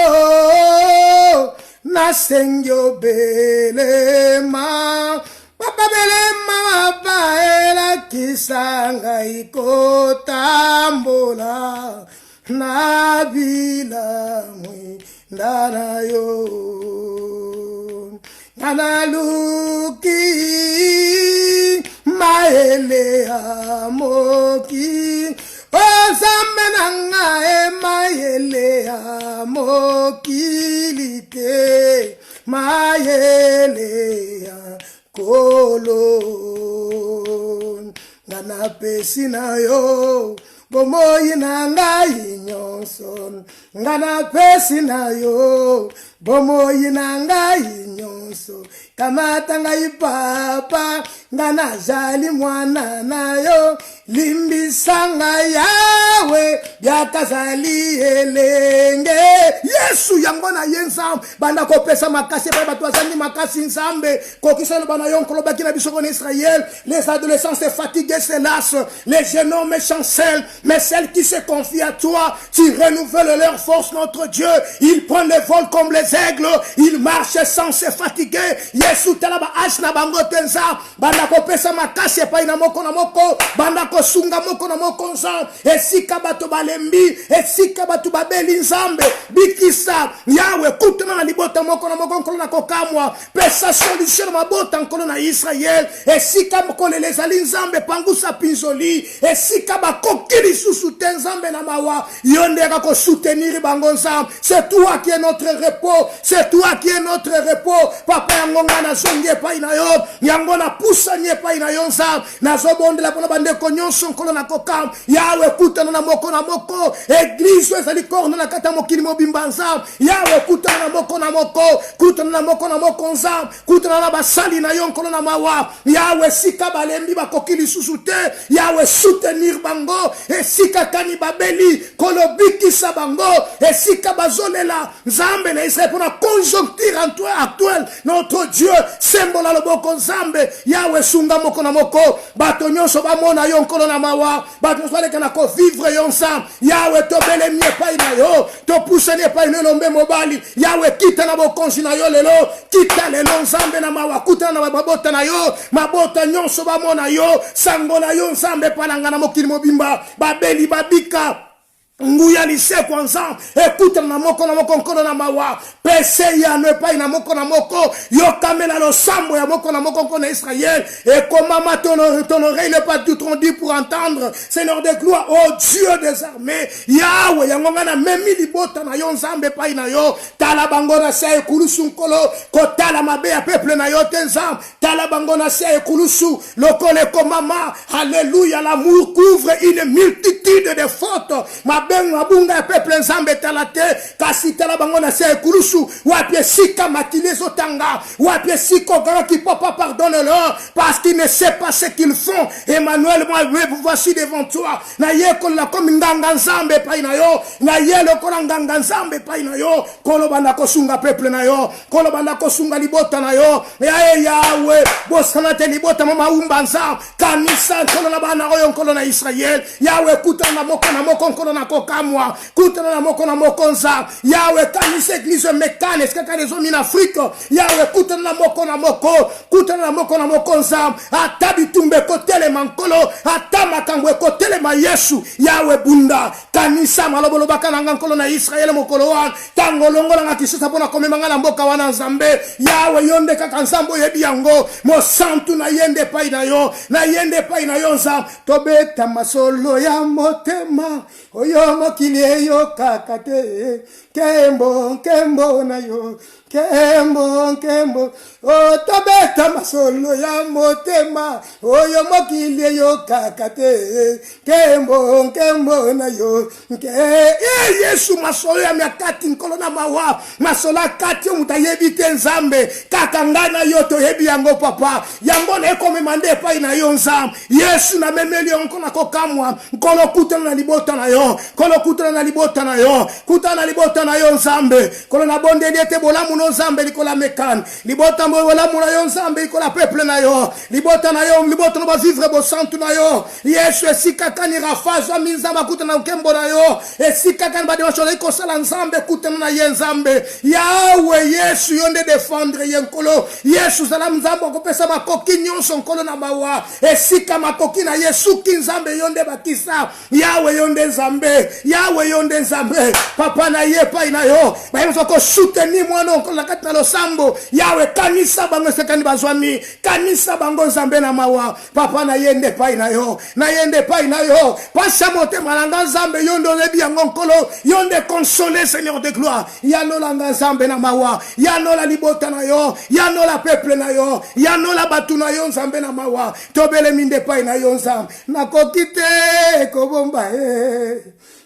nasengi obelema, papa belema baelakisa ngai kotambola na bilamwi ndana yo. Analuki maele amoki, Ozambe nanga maele amokilite, maele kolo. Ngana pesi na yo bomoyi nanga inyonso, ngana pesi na yo bomoyi nanga inyonso. Kamata ngai papa ngana jali mwana nayo, limbisanga yawe byakazali elenge. Yesu yango na ye nzambe banda kopesa makasi pa bato azali makasi nzambe kokisana bana yonkolo bakina bisoko na Israël. Les adolescents se fatiguent, se lassent, les jeunes hommes chancellent, mais celles qui se confient à toi, tu renouvelles leur force, notre Dieu. Ils prennent le vol comme les aigles, ils marchent sans se fatiguer. Yesu talaba ashna bango tenza banda kopesa makasi pa ina moko na moko, banda kosunga moko na moko nzambe. Esika bato balembi, esika bato babeli nzambe bikisa yawe kutana na libota moko na moko nkolo na kokamwa pesa solution mabota nkolo na Israël. Esika mokole les ali nzambe pangusa pinzoli, esika bakokili susu te nzambe na mawa yondeka ko soutenir bango nzambe. C'est toi qui est notre repos, c'est toi qui est notre repos. Papa yangonga na zonge pa ina yo, yango na pusa nye pa ina yo nzambe. Na zobondela pona bande konyonso nkolo na kokam yawe kutana na moko na moko. Église ezali korno na kata mokili mobimba nzambe. Yawe kutana na moko na moko, kutana na moko na moko nzambe, kutana na basali na yo nkolo na mawa. Yawe sika balembi bakokili susu te, yawe soutenir bango. Esika kani babeli kolobikisa bango, esika bazolela nzambe na Israël pona conjoncture actuelle. Notre Dieu sembola loboko nzambe. Yawe sunga moko na moko bato nyonso bamona yo nkolo na mawa, bato nyonso baleka na ko vivre yo nzambe. Yawe tobele mie pa ina yo, to pousse ne pa ina lombe mobali. Yawe kita na bokonzi na yo lelo, kita lelo nzambe na mawa, kuta na babota na yo, mabota nyonso bamona yo, sango na yo nzambe pananga na mokili mobimba, babeli babika nguya lisekwa nzambe. Ekuta na moko nkolo na mawa, pese ya ne pa ina moko na moko, yokamela lo sambo ya moko na moko nkolo na Israël. Et comment ton oreille n'est pas tout rendu pour entendre, Seigneur de gloire, oh Dieu des armées. Yawe yangonga na memi libota na yo nzambe pa ina yo, tala bango na se ekulusu nkolo, kotala mabe ya peuple na yo te nzambe, tala bango na se ekulusu lokole komama. Alléluia, l'amour couvre une multitude de fautes. Benga bunga peuple nzambe talate kasi tala bango na se kulusu wapie sika matile zotanga wapie siko gara qui papa pardonne-leur parce qu'ils ne sait pas ce qu'ils font. Emmanuel, moi voici devant toi na yeko la comme nganga nzambe pa ina yo, na yelo ko nganga nzambe pa ina yo, kolo banda ko sunga peuple na yo, kolo banda ko sunga libota na yo. Yawe bosana te libota mama umba nzambe kanisa kolo na bana oyo kolo na Israël. Yawe kutana moko na moko kolo na kamwa kutana na moko nza. Yawe kanisa église mekane skaka les hommes en Afrique. Yawe kutana na moko nza. Atabi tumbe kotele mankolo, atama kangwe kotele ma Yesu. Yawe bunda kanisa malobolo bakana ngankolo na Israël mokolo wan tango longola ngakisisa pona komemanga na mboka wana nzambe. Yawe yonde kaka nzambo yebi yango mo santu na yende pai na yo, na yende pai na yo nzam. Tobeta masolo ya motema oyo mokili eyo kakate kembo na yo, kembo otobeta masolo ya motema oyo mokili eyo kakate kembo na yo. Yesu masolo ya miakati nkolo na mawa, masolo kati mutayebi te nzambe kaka ngana yo toyebi yango papa yango na ekomemande pai na yo nzambe. Yesu na memeli onko na kokamwa nkolo kutana na libota na yo, kolo kutana na libota na yo, kutana na libota na yo nzambe, kolo na bondeli ete bolamu no nzambe likola mekane libota bolamu na yo nzambe likola peuple na yo libota na yo libota no bavivre bosantu na yo yesu esika kani rafaza minzamba kutana nkembo na yo esika kani bademashona ikosala nzambe kutana na ye nzambe yawe yesu yonde défendre ye nkolo yesu zala nzambe akopesa makoki nyonso nkolo na mawa esika makoki na yesu ki nzambe yonde bakisa yawe yonde nzambe yawe yonde nzambe papa na ye pai na yo bayemso ko soutenir mwana nkolo na kati na losambo yawe kanisa bango sekani bazwami kanisa bango nzambe na mawa papa na yende pai na yo na yende pai na yo pasha motema nanga nzambe yondo lebi yango nkolo yonde consoler Seigneur de gloire yanola nzambe na mawa yanola libota na yo yanola peuple na yo yanola batu na yo nzambe na mawa tobele minde pai na yo nzambe nakoki te kobomba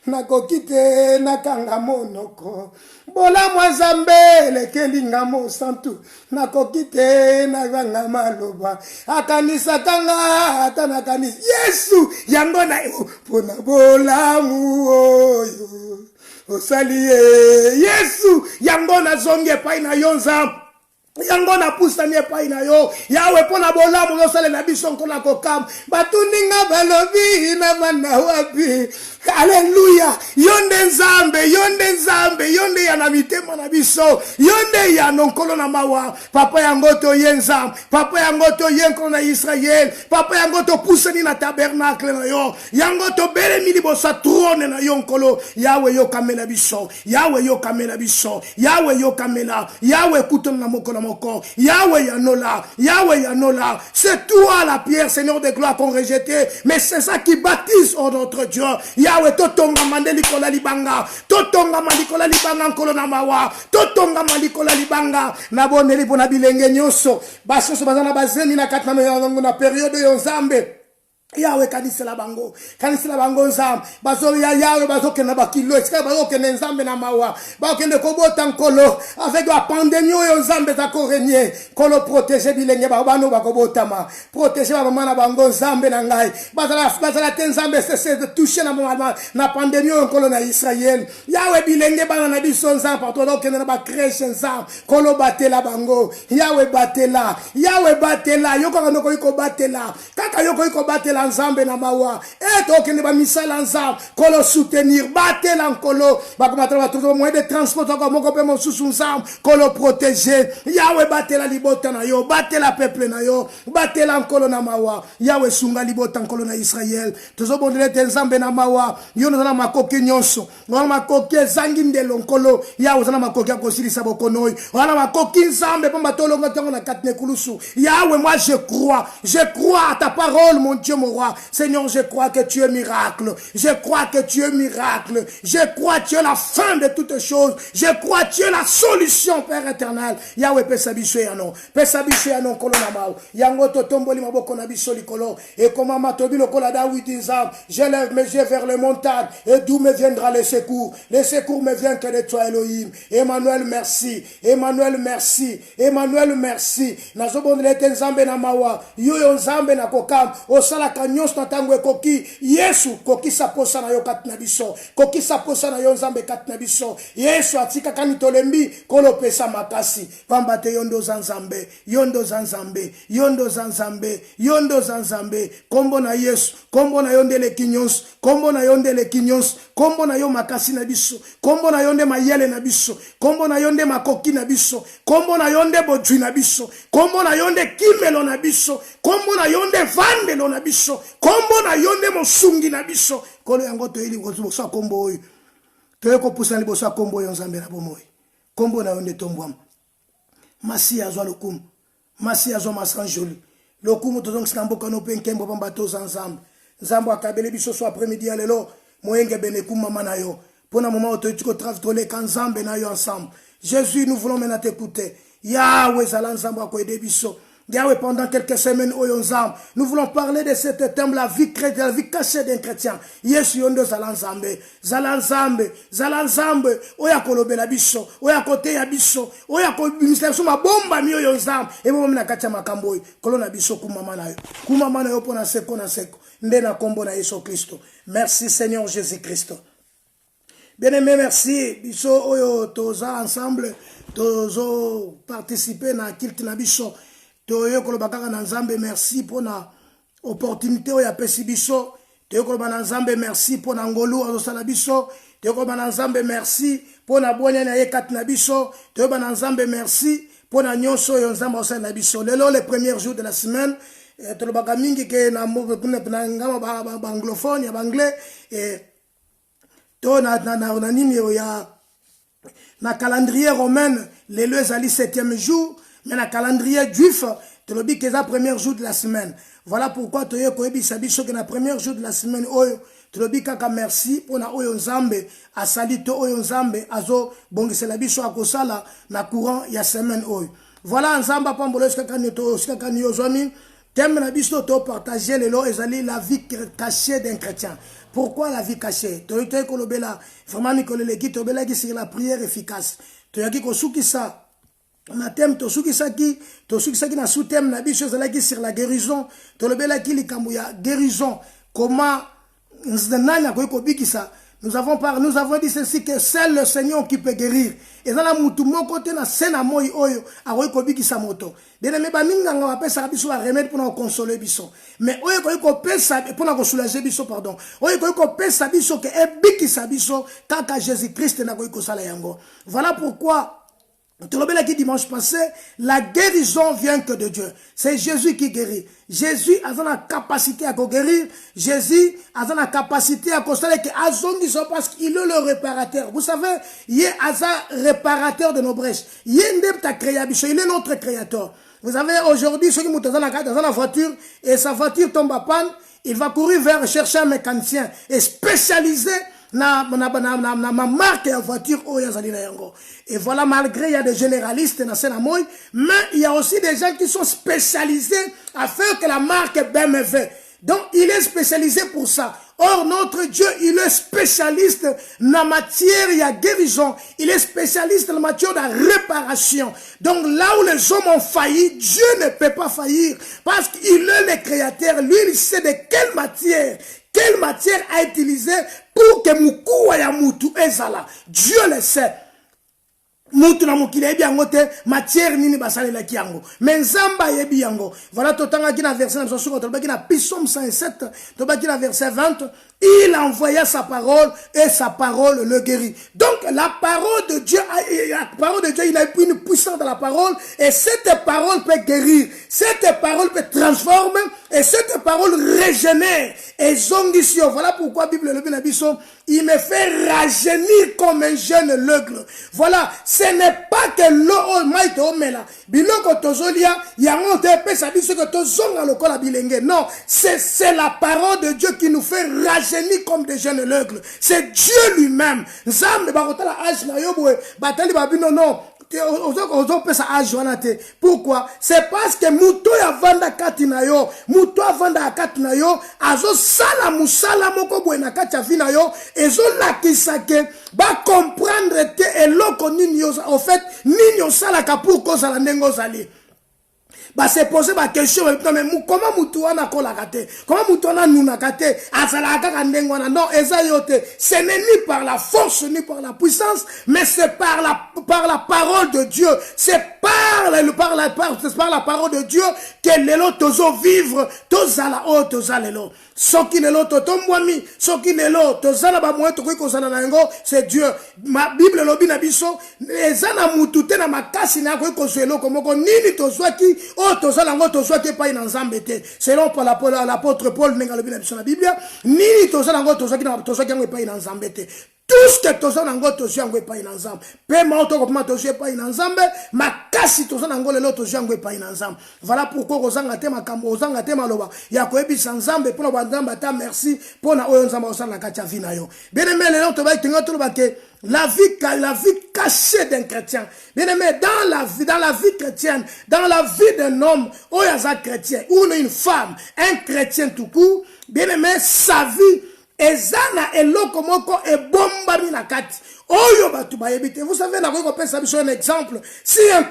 nakoki te nakanga monoko bolamu nzambe lekelinga mosantu nakoki te navanga maloba akanisakanga ata nakanisa yesu yango na yo mpona bolamu oyo osali ye yesu yango nazongi epai na yo nzambe yango na pusani epai na yo yawe pona bolamu osale na biso nkona kokam batuninga balobi na bana wapi Alléluia. Yonde nzambe, yonde ya na mitema na biso, yonde ya nonkolo na mawa. Papa yango to yenzam, papa yango to yenkolo na Israël, papa yango to pusani na tabernacle na yo, yango to bele milibo sa trône na yonkolo. Yawe yo kamela biso, Yawe yo kamela biso, Yawe yo kamela, Yawe kuton na moko na moko, Yawe yanola. C'est toi la pierre, Seigneur de gloire qu'on rejetait, mais c'est ça qui baptise en notre Dieu. Yawe totonga mandeli kola libanga, totonga mandikola libanga nkolo na mawa, totonga mandikola libanga na boneli bona bilenge nyoso basoso bazana bazeni na katana na periode yo nzambe. Yawe kanisela bango nzambe bazo ya yawe bazo kena bakilo esika bazo kena nzambe na mawa bakende kobota nkolo avec la pandémie yo nzambe za korenye kolo protéger bilenge babano bakobotama protéger ba mama na bango nzambe na ngai bazala te nzambe cesse de toucher na pandémie yo nkolo na Israël yawe bilenge bana na biso nzambe partout donc kena ba crèche nzambe kolo batela bango yawe batela yoko kanoko iko batela kaka yoko iko batela nzambe na mawa eto kende ba misala nzambe kolo soutenir batela nkolo bakomatala tout moyen de transport ko moko pe mo susu nzambe kolo protéger yawe batela libota na yo batela peuple na yo batela nkolo na mawa yawe sunga libota nkolo na Israël tozo bondele te nzambe na mawa yo na makoki nyonso na makoki zangi ndelo nkolo yawe na makoki akosilisa bokonoi na makoki nzambe pamba tolonga tango na katne kulusu yawe moi je crois à ta parole mon Dieu mon roi Seigneur je crois que tu es miracle je crois que tu es miracle je crois que tu es la fin de toutes choses je crois que tu es la solution Père éternel yawe pesa biso ya non kolo na mao yango totomboli maboko na biso likolo et comment matobi lokola David nzam je lève mes yeux vers les montagnes et d'où me viendra le secours me vient que de toi Elohim Emmanuel merci nazobondele te nzambe na mawa yoyo nzambe na kokam osala kanyos na tango ekoki Yesu kokisa posa na yo katina biso kokisa posa na yo nzambe katina biso Yesu atika kani tolembi kolo pesa makasi pamba te yondo zanzambe kombo na Yesu kombo na yonde le kinyos kombo na yo makasi na biso kombo na yonde mayele na biso kombo na yonde makoki na biso kombo na yonde bodwi na biso kombo na yonde kimelo na biso kombo na yonde vandelo na biso kombo na yonde mosungi na biso kolo yango toyeli kozusa kombo oyo toyeko pusa liboso kombo oyo nzambe na bomoi kombo na yonde tombwama masi azwa lokumu masi azwa masanjoli lokumu tozongi sikamboka no pe nkembo pamba toza nzambe akabele biso so après-midi ya lelo moyenge beneku mama na yo pona moment otoyiti ko travailler kan nzambe na yo ensemble Jésus nous voulons maintenant t'écouter Yahweh zala nzambe akoyede biso Yahweh, pendant quelques semaines, nous voulons parler de cet thème, la vie chrétienne, la vie cachée d'un chrétien. Yesu yondo zalanzambe, oya kolobe la biso, oya kote ya biso, oya ko ministère suma bomba miyo yonzam, et moi na katia makamboy, kolona biso kumama na yo pona seko ndena kombo na Yesu Kristo. Merci Seigneur Jésus Christ. Bien-aimé, merci. Biso oyo toza ensemble. tozo participer na kilte na biso toyo koloba kaka na Nzambe merci pour na opportunité oyo apesi biso toyo koloba na Nzambe merci pour na ngolu azosala biso toyo koloba na Nzambe merci pour na bwanya na ye kati na biso toyo koloba na Nzambe merci pour na nyonso oyo Nzambe azosala na biso lelo le premier jour de la semaine tolobaka mingi ke na ngama ba anglophone ya banglais to na nini ya na calendrier romaine lelo ezali 7e jour mais na calendrier juif tolobi ke za premier jour de la semaine. Voilà pourquoi toye koyebisa biso ke na premier jour de la semaine oyo tolobi kaka merci pona oyo Nzambe asali to oyo Nzambe azo bongisela biso akosala na courant ya semaine oyo. Voilà Nzamba pambolo skaka ni ozwami thème na biso to partager lelo ezali la vie cachée d'un chrétien. Pourquoi la vie cachée? Toyote kolobela vraiment mikolele ki tobela ki sur la prière efficace. Toyaki kosuki ça na thème tosukisaki na sous-thème na biso ezalaki sur la guérison tolobelaki likambo ya guérison comment nani akoki kobikisa nous avons dit ceci que seul le Seigneur qui peut guérir ezala mutu moko te na sena moi oyo akoki kobikisa moto bien aimé baninganga bapesaka biso ba remède pour na consoler biso mais oyo koki kopesa pour na soulager biso pardon oyo koki kopesa biso ke ebikisa biso kaka Jésus-Christ na koki kosala yango. Voilà pourquoi qui dimanche passé, la guérison vient que de Dieu. C'est Jésus qui guérit. Jésus a la capacité à guérir. Jésus a la capacité à constater parce qu'il est le réparateur. Vous savez, il est un réparateur de nos brèches. Il est notre créateur. Vous savez, aujourd'hui, ceux qui sont dans la voiture et sa voiture tombe à panne, il va courir vers chercher un mécanicien et spécialisé na marque ya voiture oyo azali na yango. Et voilà, malgré il y a des généralistes na senamoy, mais il y a aussi des gens qui sont spécialisés à faire que la marque BMW. Donc il est spécialisé pour ça. Or notre Dieu, il est spécialiste na matière il y a guérison, il est spécialiste en matière de réparation. Donc là où les hommes ont failli, Dieu ne peut pas faillir parce qu'il est le créateur. Lui, il sait de quelle matière a utilisé pour que Moukou ya Moutou ezala. Dieu le sait. Moutou na mokili yebi yango te matière nini basalela ki yango. Mais Nzamba yebi yango. Voilà totanga ki na verset na soko tobaki na Psaume 107, tobaki na verset 20, il envoya sa parole et sa parole le guérit. Donc la parole de Dieu, il a une puissance dans la parole et cette parole peut guérir, cette parole peut transformer et cette parole régénère. Et zongissio, voilà pourquoi la Bible le Binabiso, il me fait rajeunir comme un jeune l'aigle. Voilà, ce n'est pas que l'eau maïte omela, biloko tozolia, yango te pesa biso que tozonga lokola bilenge. Non, c'est la parole de Dieu qui nous fait rajeunir comme des jeunes l'aigle. C'est Dieu lui-même. Nzambe bakotala âge na yo boye, batali babino non. Pourquoi? C'est parce que Mouto avanda katinayo, Mouto avanda katinayo, azo sala musala moko buena katia vinayo, ezo la kisake, ba comprendre te eloko nini yo, en fait, nini yo sala pour cause la nengo zali. Bah c'est poser ma question mais comment mutuana kola kate comment mutuana nuna kate azala kaka ndengwana non ezayote ce n'est ni par la force ni par la puissance mais c'est par la parole de Dieu c'est par la parole de Dieu que lelo tozo vivre tozala o tozalelo soki lelo totombwami soki lelo tozala ba moyo tokoki kozala na yango c'est Dieu. Ma Bible lobi na biso ezana mutu te na makasi na koki kozelo komoko nini tozwaki o tozala ngo tozwaki pa ina Nzambe te selon l'apôtre Paul nenga lobi na biso na Biblia nini tozala ngo tozwaki ngo pa ina Nzambe te. Tout ce que tozo nango tozo yango epai na Nzambe. Pe maoto kopema tozo epai na Nzambe, makasi tozo nango lelo tozo yango epai na Nzambe. Voilà pourquoi ozanga te makambo, ozanga te maloba. Ya koyebisa Nzambe pona ba Nzambe ta merci pona oyo Nzambe osala kati ya vie na yo. Bien aimé lelo to ba tinga to ba ke la vie cachée d'un chrétien. Bien aimé dans la vie chrétienne, dans la vie d'un homme, oyaza chrétien ou une femme, un chrétien tout court, bien aimé sa vie ezana eloko moko ebomba mina kati oyo batu bayebite. Vous savez na ko pesa biso un exemple, si un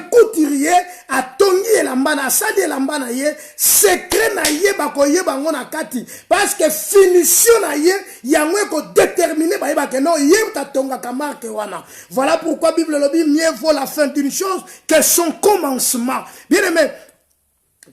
couturier a tongi elamba na Nzamba asali elamba na ye, secret na ye bakoyeba ngo na kati parce que finition na ye yango eko déterminer ba yeba que non ye tatonga marque wana. Voilà pourquoi Bible lobi mieux vaut la fin d'une chose que son commencement. Bien aimé,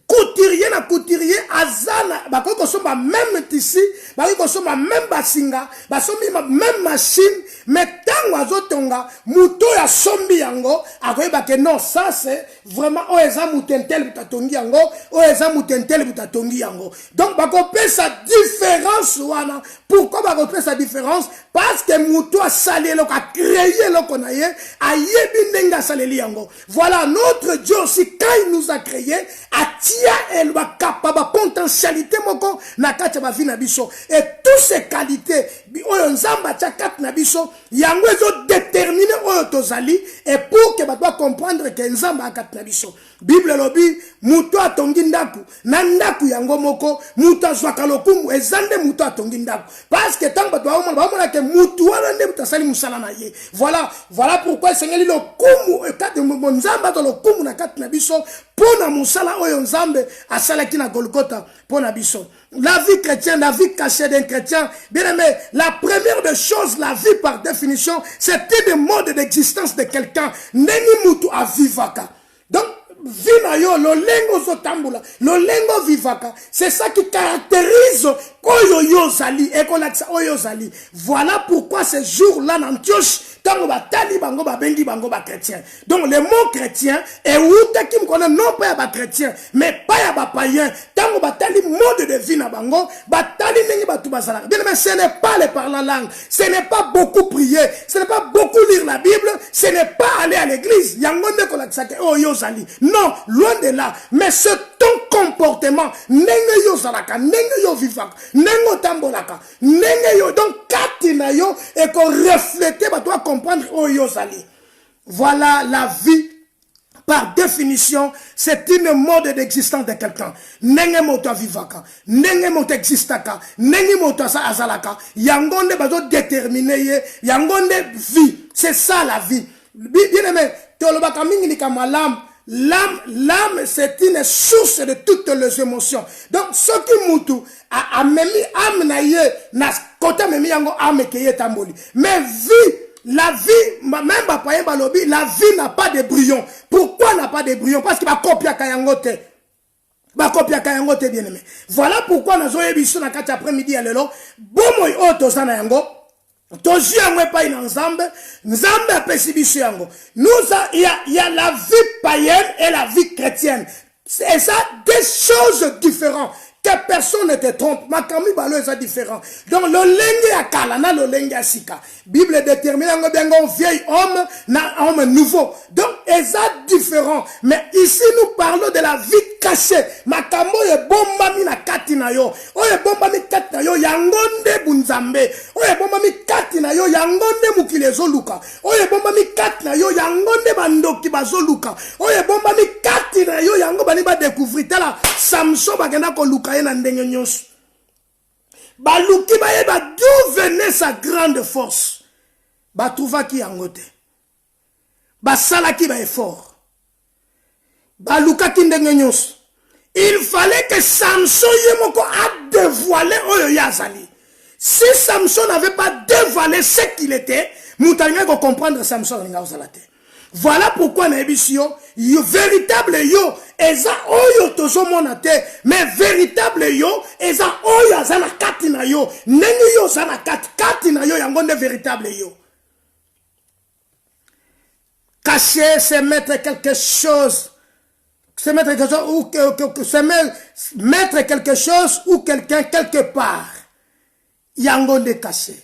couturier na couturier azana bako kosomba même tissu bako kosomba même basinga basombi même machine mais tango azotonga muto ya sombi yango akoyeba que non ça c'est vraiment oeza mutentel butatongi yango oeza mutentel butatongi yango. Donc bako pesa différence wana. Pourquoi bako pesa différence? Parce que muto a sali eloko, a créé eloko na ye, a yebi ndenge asaleli yango. Voilà notre Dieu aussi quand il nous a créé atia elle va capable potentialité moko na kati ba vie na biso et toutes ces qualités oyo nzamba tia kati na biso yango ezo déterminer oyo tozali et pour que ba doit comprendre que nzamba kati na biso. Bible lobi muto atongi ndaku na ndaku yango moko muto azwaka lokumu ezande muto atongi ndaku parce que tant ba doit omona que mutu wana nde mutasali musala na ye. Voilà pourquoi Seigneur li lokumu kati nzamba to lokumu na kati na biso pona musala oyo nzambe asala ki na Golgotha pona biso. La vie chrétienne, la vie cachée d'un chrétien, bien aimé, la première des choses, la vie par définition, c'était le mode d'existence de quelqu'un. Neni mutu avivaka. Donc, vina yo, lolengo zotambula, lolengo vivaka. C'est ça qui caractérise oyo yo zali, ekolaksa oyo zali. Voilà pourquoi ces jours-là, n'antioche, tango batali bango bengi bango ba chrétien. Donc le mot chrétien est outa qui me connaît non pas ba chrétien mais pas ya ba païen. Tango batali mode de vie na bango batali nengi batu bazala. Bien mais ce n'est pas le parler en langue, ce n'est pas beaucoup prier, ce n'est pas beaucoup lire la Bible, ce n'est pas aller à l'église. Yango ne kolaksa ke oyo zali. Non, loin de là, mais ce ton comportement nenge yo zalaka, nenge yo vivaka, nenge tambolaka, nenge yo donc katina yo et qu'on reflète ba toi comprendre oyo zali. Voilà la vie. Par définition, c'est une mode d'existence de quelqu'un. Nenge moto vivaka, nenge moto existaka, nenge moto azalaka, yangonde bazo déterminer, yangonde vie. C'est ça la vie. Bien aimé, tolobaka mingi ni kama l'âme, c'est une source de toutes les émotions. Donc, ce qui moutou a memi âme na ye, na kota memi yango âme keye tamboli. Mais vie, la vie, même papaye balobi, la vie n'a pas de brouillon. Pourquoi n'a pas de brouillon? Parce qu'il va copier kayangote. Ba kopia kayangote bien aimé. Voilà pourquoi nous avons biso na kati après-midi à lelo. Bomoy oto sana yango. Toji yango pa ina nzambe. Nzambe apesi biso yango. Il y a la vie païenne et la vie chrétienne. C'est ça deux choses différentes. Que personne ne te trompe. Makami balo est différent. Donc le lenge ya kala na le lenge ya sika. Bible détermine ngo bengo vieil homme na homme nouveau. Donc est différent. Mais ici nous parlons de la vie cachée. Makamo ye bomba mi na kati na yo. Oye bomba mi kati na yo yangonde bunzambe. Oye bomba mi kati na yo yangonde mukilezo luka. Oye bomba mi kati na yo yangonde bandoki bazoluka. Oye bomba mi kati na yo yango bani ba découvrir tala Samson bagenda ko luka na ndenge nyonso. Baluki bayeba d'où venait sa grande force. Ba trouva ki yangote. Ba sala ki ba effort. Baluka ki ndenge nyonso. Il fallait que Samson yemoko a dévoilé oyo yazali. Si Samson n'avait pas dévoilé ce qu'il était, moutanga ko comprendre Samson nga ozalate. Voilà pourquoi na ebisio yo véritable yo eza oyo tozo monate mais véritable yo eza oyo azana kati na yo nenge yo zana kati na yo yango nde véritable yo. Cacher, c'est mettre quelque chose, c'est mettre quelque chose ou mettre quelque chose ou quelqu'un quelque part. Yango nde caché.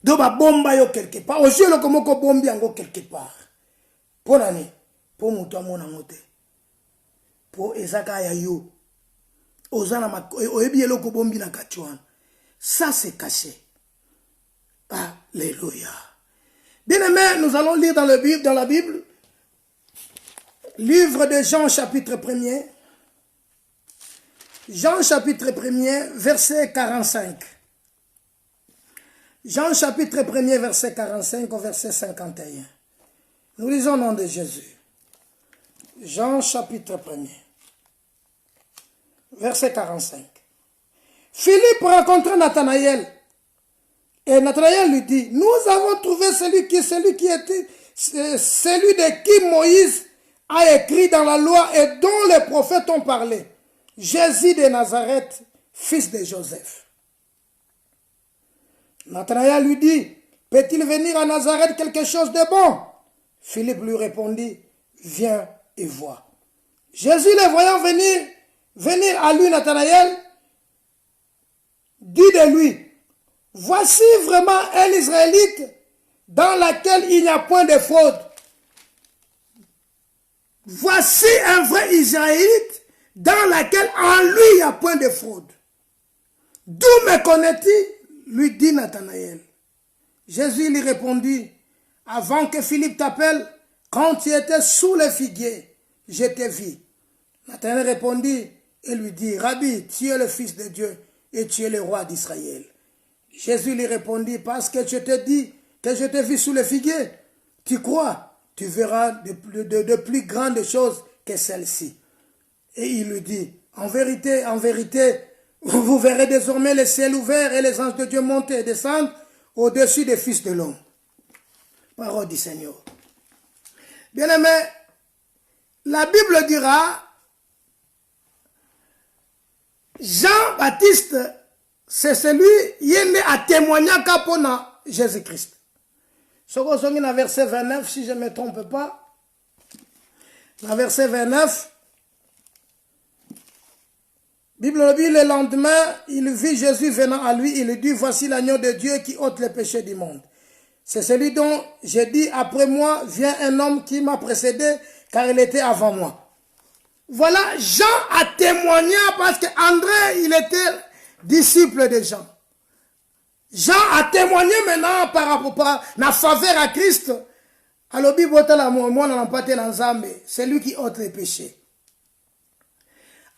Do ba bomba yo quelque part. Ozo lo komoko bombi yango quelque part. Pour l'année, pour mon toit, mon amote, pour ezaka ya yo, ozana ma oebi eloko bombi na kachuan. Ça c'est caché. Alléluia. Bien aimé, nous allons lire dans la Bible, livre de Jean chapitre 1er. Jean chapitre 1er, verset 45. Jean chapitre 1er, verset 45 au verset 51. Nous lisons au nom de Jésus. Jean chapitre 1er. verset 45. Philippe rencontra Nathanaël. Et Nathanaël lui dit, nous avons trouvé celui de qui Moïse a écrit dans la loi et dont les prophètes ont parlé. Jésus de Nazareth, fils de Joseph. Nathanaël lui dit, peut-il venir à Nazareth quelque chose de bon? Philippe lui répondit, viens et vois. Jésus, les voyant venir à lui, Nathanaël, dit de lui, voici vraiment un Israélite dans lequel il n'y a point de fraude. Voici un vrai Israélite dans lequel en lui il n'y a point de fraude. D'où me connais-tu? Lui dit Nathanaël. Jésus lui répondit, avant que Philippe t'appelle, quand tu étais sous le figuier, je t'ai vu. Nathanaël répondit et lui dit, Rabbi, tu es le Fils de Dieu et tu es le roi d'Israël. Jésus lui répondit, parce que je te dis que je t'ai vu sous le figuier, tu crois, tu verras de plus grandes choses que celles-ci. Et il lui dit, en vérité, vous verrez désormais le ciel ouvert et les anges de Dieu monter et descendre au-dessus des fils de l'homme. Parole du Seigneur. Bien-aimé, la Bible dira, Jean-Baptiste, c'est celui qui est né à témoigner pour Jésus-Christ. Ce qu'on dit dans verset 29, si je ne me trompe pas, dans verset 29, Bible dit, le lendemain, il vit Jésus venant à lui, il lui dit, voici l'agneau de Dieu qui ôte les péchés du monde. C'est celui dont j'ai dit, après moi vient un homme qui m'a précédé, car il était avant moi. Voilà, Jean a témoigné parce qu'André, il était disciple de Jean. Jean a témoigné maintenant par rapport à la faveur à Christ. Alors, c'est lui qui ôte les péchés.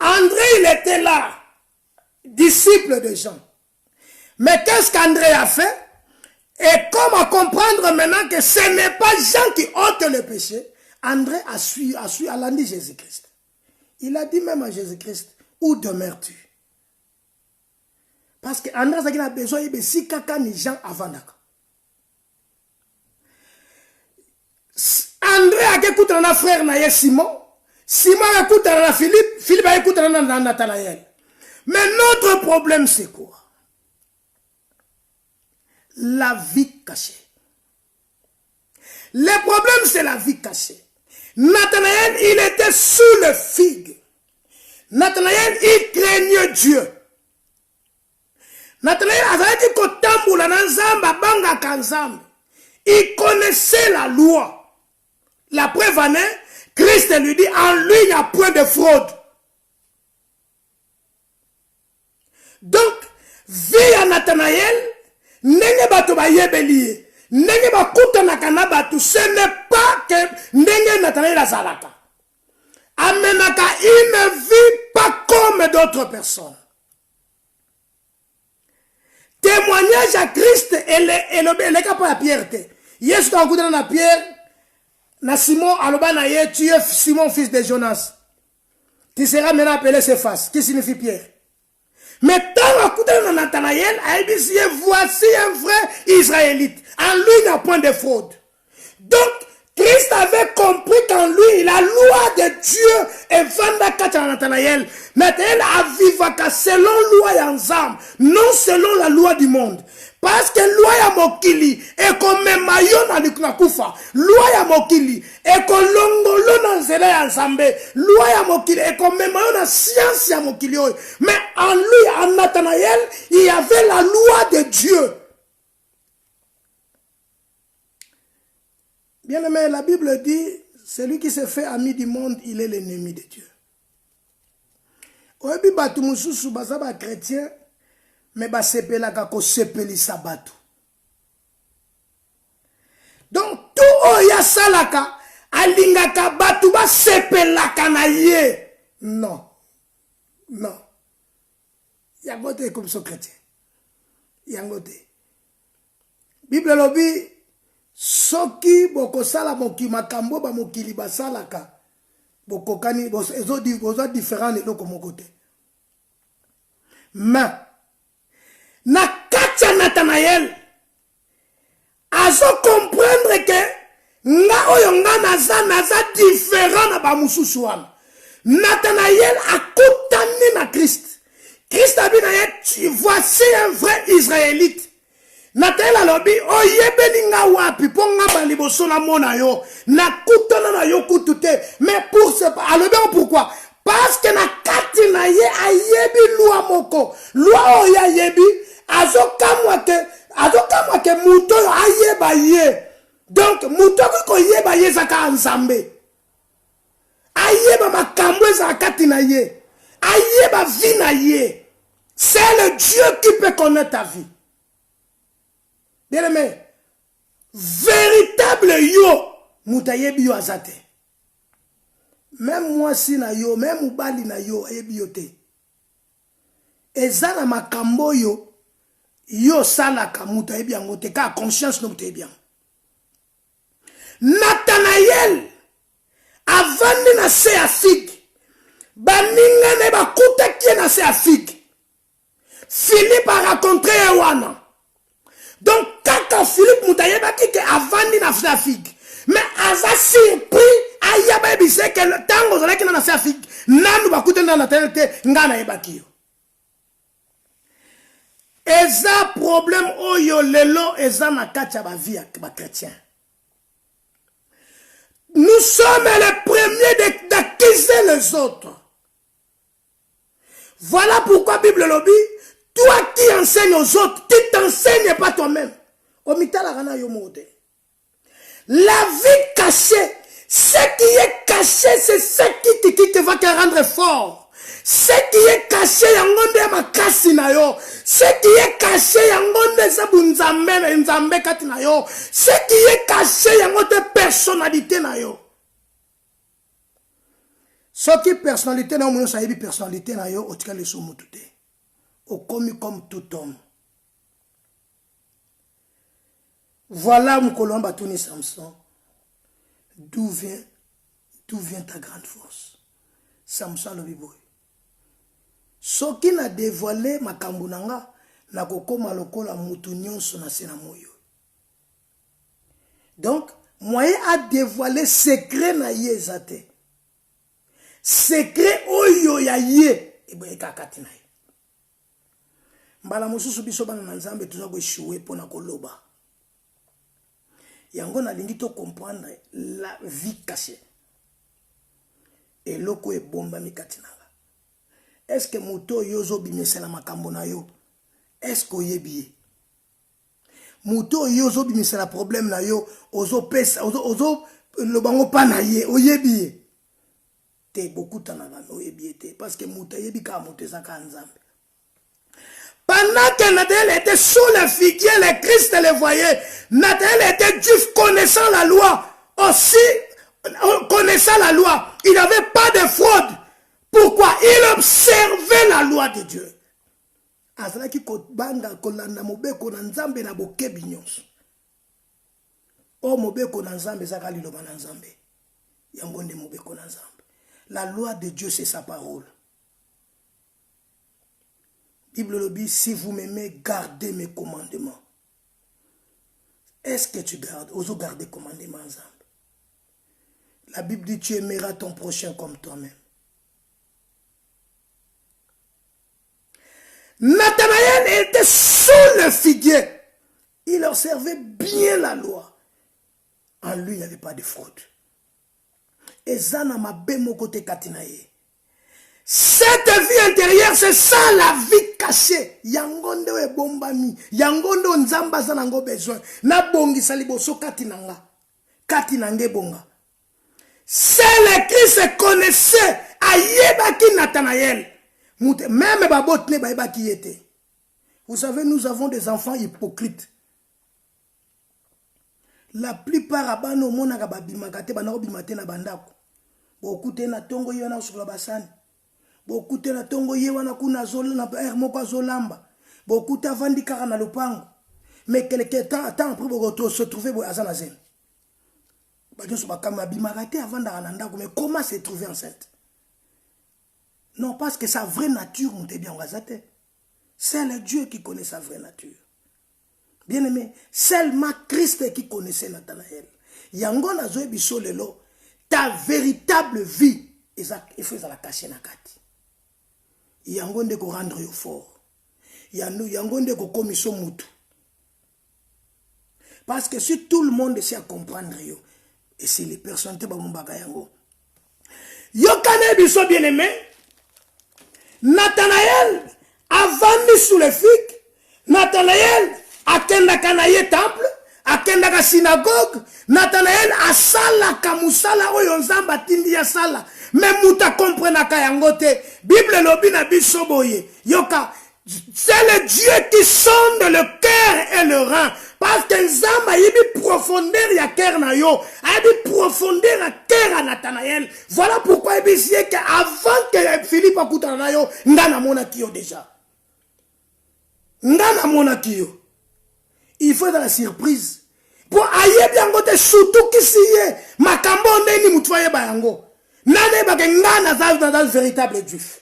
André, il était là, disciple de Jean. Mais qu'est-ce qu'André a fait? Et comment comprendre maintenant que ce n'est pas Jean qui ôte le péché? André a suivi Jésus-Christ. Il a dit même à Jésus-Christ, où demeures-tu? Parce qu'André a besoin de si kaka ni Jean avant d'accord. André a écouté un frère naïe Simon. Simon a écouté un Philippe. Philippe a écouté un Nathanaël. Mais notre problème c'est quoi? La vie cachée. Le problème c'est la vie cachée. Nathanaël, il était sous le figue. Nathanaël, il craignait Dieu. Nathanaël avait dit il connaissait la loi. La preuve en est, Christ lui dit, en lui, il n'y a point de fraude. Donc, vie à Nathanaël, nenge bato ba yebeli, nenge ba kutana kana batu, ce n'est pas que nenge Nathanaël a zalaka. Amenaka, il ne vit pas comme d'autres personnes. Témoignage à Christ et le capable à Pierre. Yes, quand vous dans Pierre, na Simon, alobanaye, tu es Simon, fils de Jonas. Tu seras maintenant appelé Céphas, qui signifie Pierre. Mais tant que Nathanaël, voici un vrai Israélite. En lui, il n'y a point de fraude. Donc, Christ avait compris qu'en lui, la loi de Dieu est vendue à Nathanaël. Nathanaël a vécu selon loi et ensemble, non selon la loi du monde. Parce que loi ya mokili, et comme mayon na likunakufa, loi ya mokili, et comme longolo na nzela ya nzambe, loi ya mokili, et comme mayon na science ya mokili. Mais en lui, en Nathanaël, il y avait la loi de Dieu. Bien aimé, la Bible dit, celui qui se fait ami du monde, il est l'ennemi de Dieu. Oyebi batu mususu baza ba chrétien, mais ba sepelaka ko sepelisa batu. Donc tout oya salaka alingaka batu ba sepelaka na ye. Non. Non. Yangote comme ce chrétien. Yangote. Bible lobi soki bokosala moki makambo ba mokili basalaka bokokani bozo différent de loko mokote. Mais na kati ya Nathanaël azo comprendre que nga oyo nga naza différent na ba mususu wana. Nathanaël akutani na Christ. Christ a dit voici un vrai Israélite. Nathanaël alobi oyebeli nga wapi po nga baliboso na mona yo nakutana na yo kutute. Mais pour ce alobi pourquoi? Parce que na kati na ye ayebi loi moko. Loi oyo ayebi azokamwa ke muto yo ayeba ye. Donc muto ko yeba ye zaka nzambe. Ayeba makambo za kati na ye. Ayeba vie na ye. C'est le Dieu qui peut connaître ta vie. Bien aimé, véritable yo mutayebi yo azate. Même moi si na yo, même mubali na yo ayebi yo te. Eza na makambo yo yo salaka mutayebi yango te ka conscience no mutayebi yango. Nathanaël avandi na se ya figue. Baningane bakuta kie na se ya figue. Philippe a rencontré Ewana. Donc kaka Philippe mutayeba kike avandi na se ya figue. Mais aza surpris ayaba ebise ke tango zalaki na se ya figue. Nanu bakuta na Nathanaël te ngana yebaki yo. Eza problème oyo lelo eza na kati ya ba vie ya ba chrétien. Nous sommes les premiers d'accuser les autres. Voilà pourquoi Bible lobby, toi qui enseignes aux autres, tu t'enseignes pas toi-même. La vie cachée, ce qui est caché, c'est ce qui te va te rendre fort. Ce qui est caché, yangonde makasi na yo. Ce qui est caché, yangonde sabunzambe nzambe kati na yo. Ce qui est caché, yangonde personnalité na yo. Ce qui personnalité na yo, ça y est personnalité na yo, otika le somo tout est. Au commis comme tout homme. Voilà mon colon Batouni Samson. D'où vient ta grande force? Samson le biboy. Ce qui n'a dévoilé ma kambunanga, na kokoma lokola mutu nyonso na sena moyo. Donc, moyen a dévoilé secret na ye zate. Secret oyo ya ye, eboye kakati na ye. Mbala mosusu biso bana na nzambe tuza ko échouer pona koloba. Yango na lingi to comprendre la vie cachée. Et loko e bomba mikati na. Est-ce que moto yozo bimisela makambo na yo? Est-ce que oyebi? Moto yozo bimisela problème na yo, ozo pesa, ozo le bango pa na ye, oyebi. Te beaucoup tanana oyebi te parce que moto yebi ka moto zaka nzambe. Pendant que Nathanaël était sous le figuier, les Christ le voyait. Nathanaël était juif connaissant la loi. Aussi, connaissant la loi, il n'avait pas de fraude. Pourquoi? Il observait la loi de Dieu. Azalaki kobanga kolanda mobeko na nzambe na bokebi nyonso. O mobeko na nzambe zaka liloba na nzambe. Yango nde mobeko na nzambe. La loi de Dieu c'est sa parole. Bible le dit, si vous m'aimez, gardez mes commandements. Est-ce que tu gardes? Ose garder commandements ensemble. La Bible dit, tu aimeras ton prochain comme toi-même. Nathanaël était sous le figuier. Il observait bien la loi. En lui, il n'y avait pas de fraude. Et ça, n'a pas mon côté katinaye. Cette vie intérieure, c'est ça la vie cachée. Yangondo e bombami. Yangondo nzamba zanango besoin. Na bongi saliboso katinanga. Katinange bonga. C'est le Christ connaissait. Ayebaki Nathanaël. Même babot ne baibaki yete. Vous savez, nous avons des enfants hypocrites. La plupart abano mona ka babimaka te banako bimate na bandako. Beaucoup te na tongo yona sur la basane. Beaucoup te na tongo ye wana kuna zola na moko azolamba. Beaucoup te avandi kaka na lopango. Mais quelque temps après beaucoup se trouver bo azana zen. Ba joso ba kama bimaka te avanda na ndako, mais comment se trouver enceinte? Non, parce que sa vraie nature monte bien ngazate. C'est le Dieu qui connaît sa vraie nature. Bien-aimé, seulement Christ qui connaissait Nathanaël. Yango nazoe biso lelo, ta véritable vie, il faut la cacher na kati. Yango ndeko rendre yo fort. Yango ndeko komiso mutu. Parce que si tout le monde sait comprendre yo, et si les personnes te bamumbaka yango. Yo kane biso bien-aimé, Nathanaël a vendu sous le fig, Nathanaël a kendaka na ye temple, a kendaka synagogue, Nathanaël a sala kamusala oyo nzamba tindi ya sala, mais muta comprenaka yango te. Bible lobi na biso boye, yoka, c'est le Dieu qui sonde le cœur et le rein. Parce que Nzamba yebi profondeur ya cœur na yo, yebi profondeur ya cœur à Nathanaël. Voilà pourquoi yebi siye que avant que Philippe akutana na yo, ngana mona kiyo déjà. Ngana mona kiyo. Il faut dans la surprise. Pour ayebi yango te surtout kisiye makambo ndeni mutwaye ba yango. Nane ba ke ngana za véritable juif.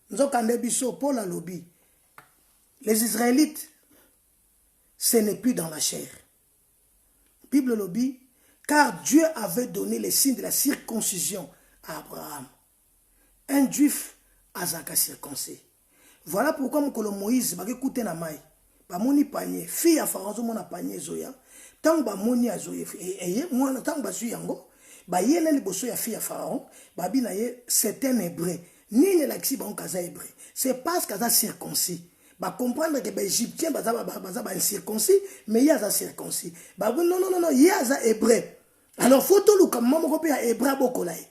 Nzokande biso Paul a lobby. Les Israélites, ce n'est plus dans la chair. Bible lobby, car Dieu avait donné les signes de la circoncision à Abraham. Un juif azaka circoncis. Voilà pourquoi mon Moïse va écouter na mai. Ba moni panier, fille à Pharaon mona panier zoya. Tant ba moni azoye et moi tant ba su yango, ba yele liboso ya fille à Pharaon, ba binaye c'est un hébreu. Ni ne l'axi ba kaza hébreu. C'est parce qu'aza circoncis. Bah comprendre que les Égyptiens baza circoncis, mais il y a un circoncis. Bah non, il y a un hébreu. Alors faut tout le comme maman copie à hébreu bokolai.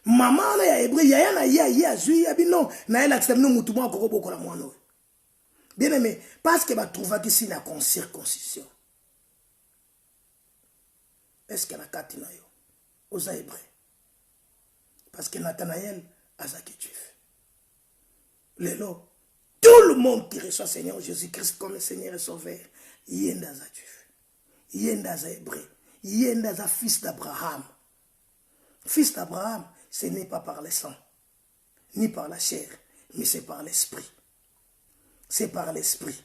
Maman na hébreu, il y a zui, non, na elle accepte nous mutumo akoko bokola moano. Bien aimé, parce que bah trouva qu'ici na circoncision. Est-ce qu'elle a katina yo? Aux hébreux. Parce que Nathanaël a zaki juif. Lelo. Tout le monde qui reçoit Seigneur Jésus-Christ comme le Seigneur et Sauveur, il y a un juif, il y a un hébreu, il y a un fils d'Abraham. Fils d'Abraham, ce n'est pas par le sang, ni par la chair, mais c'est par l'esprit. C'est par l'esprit.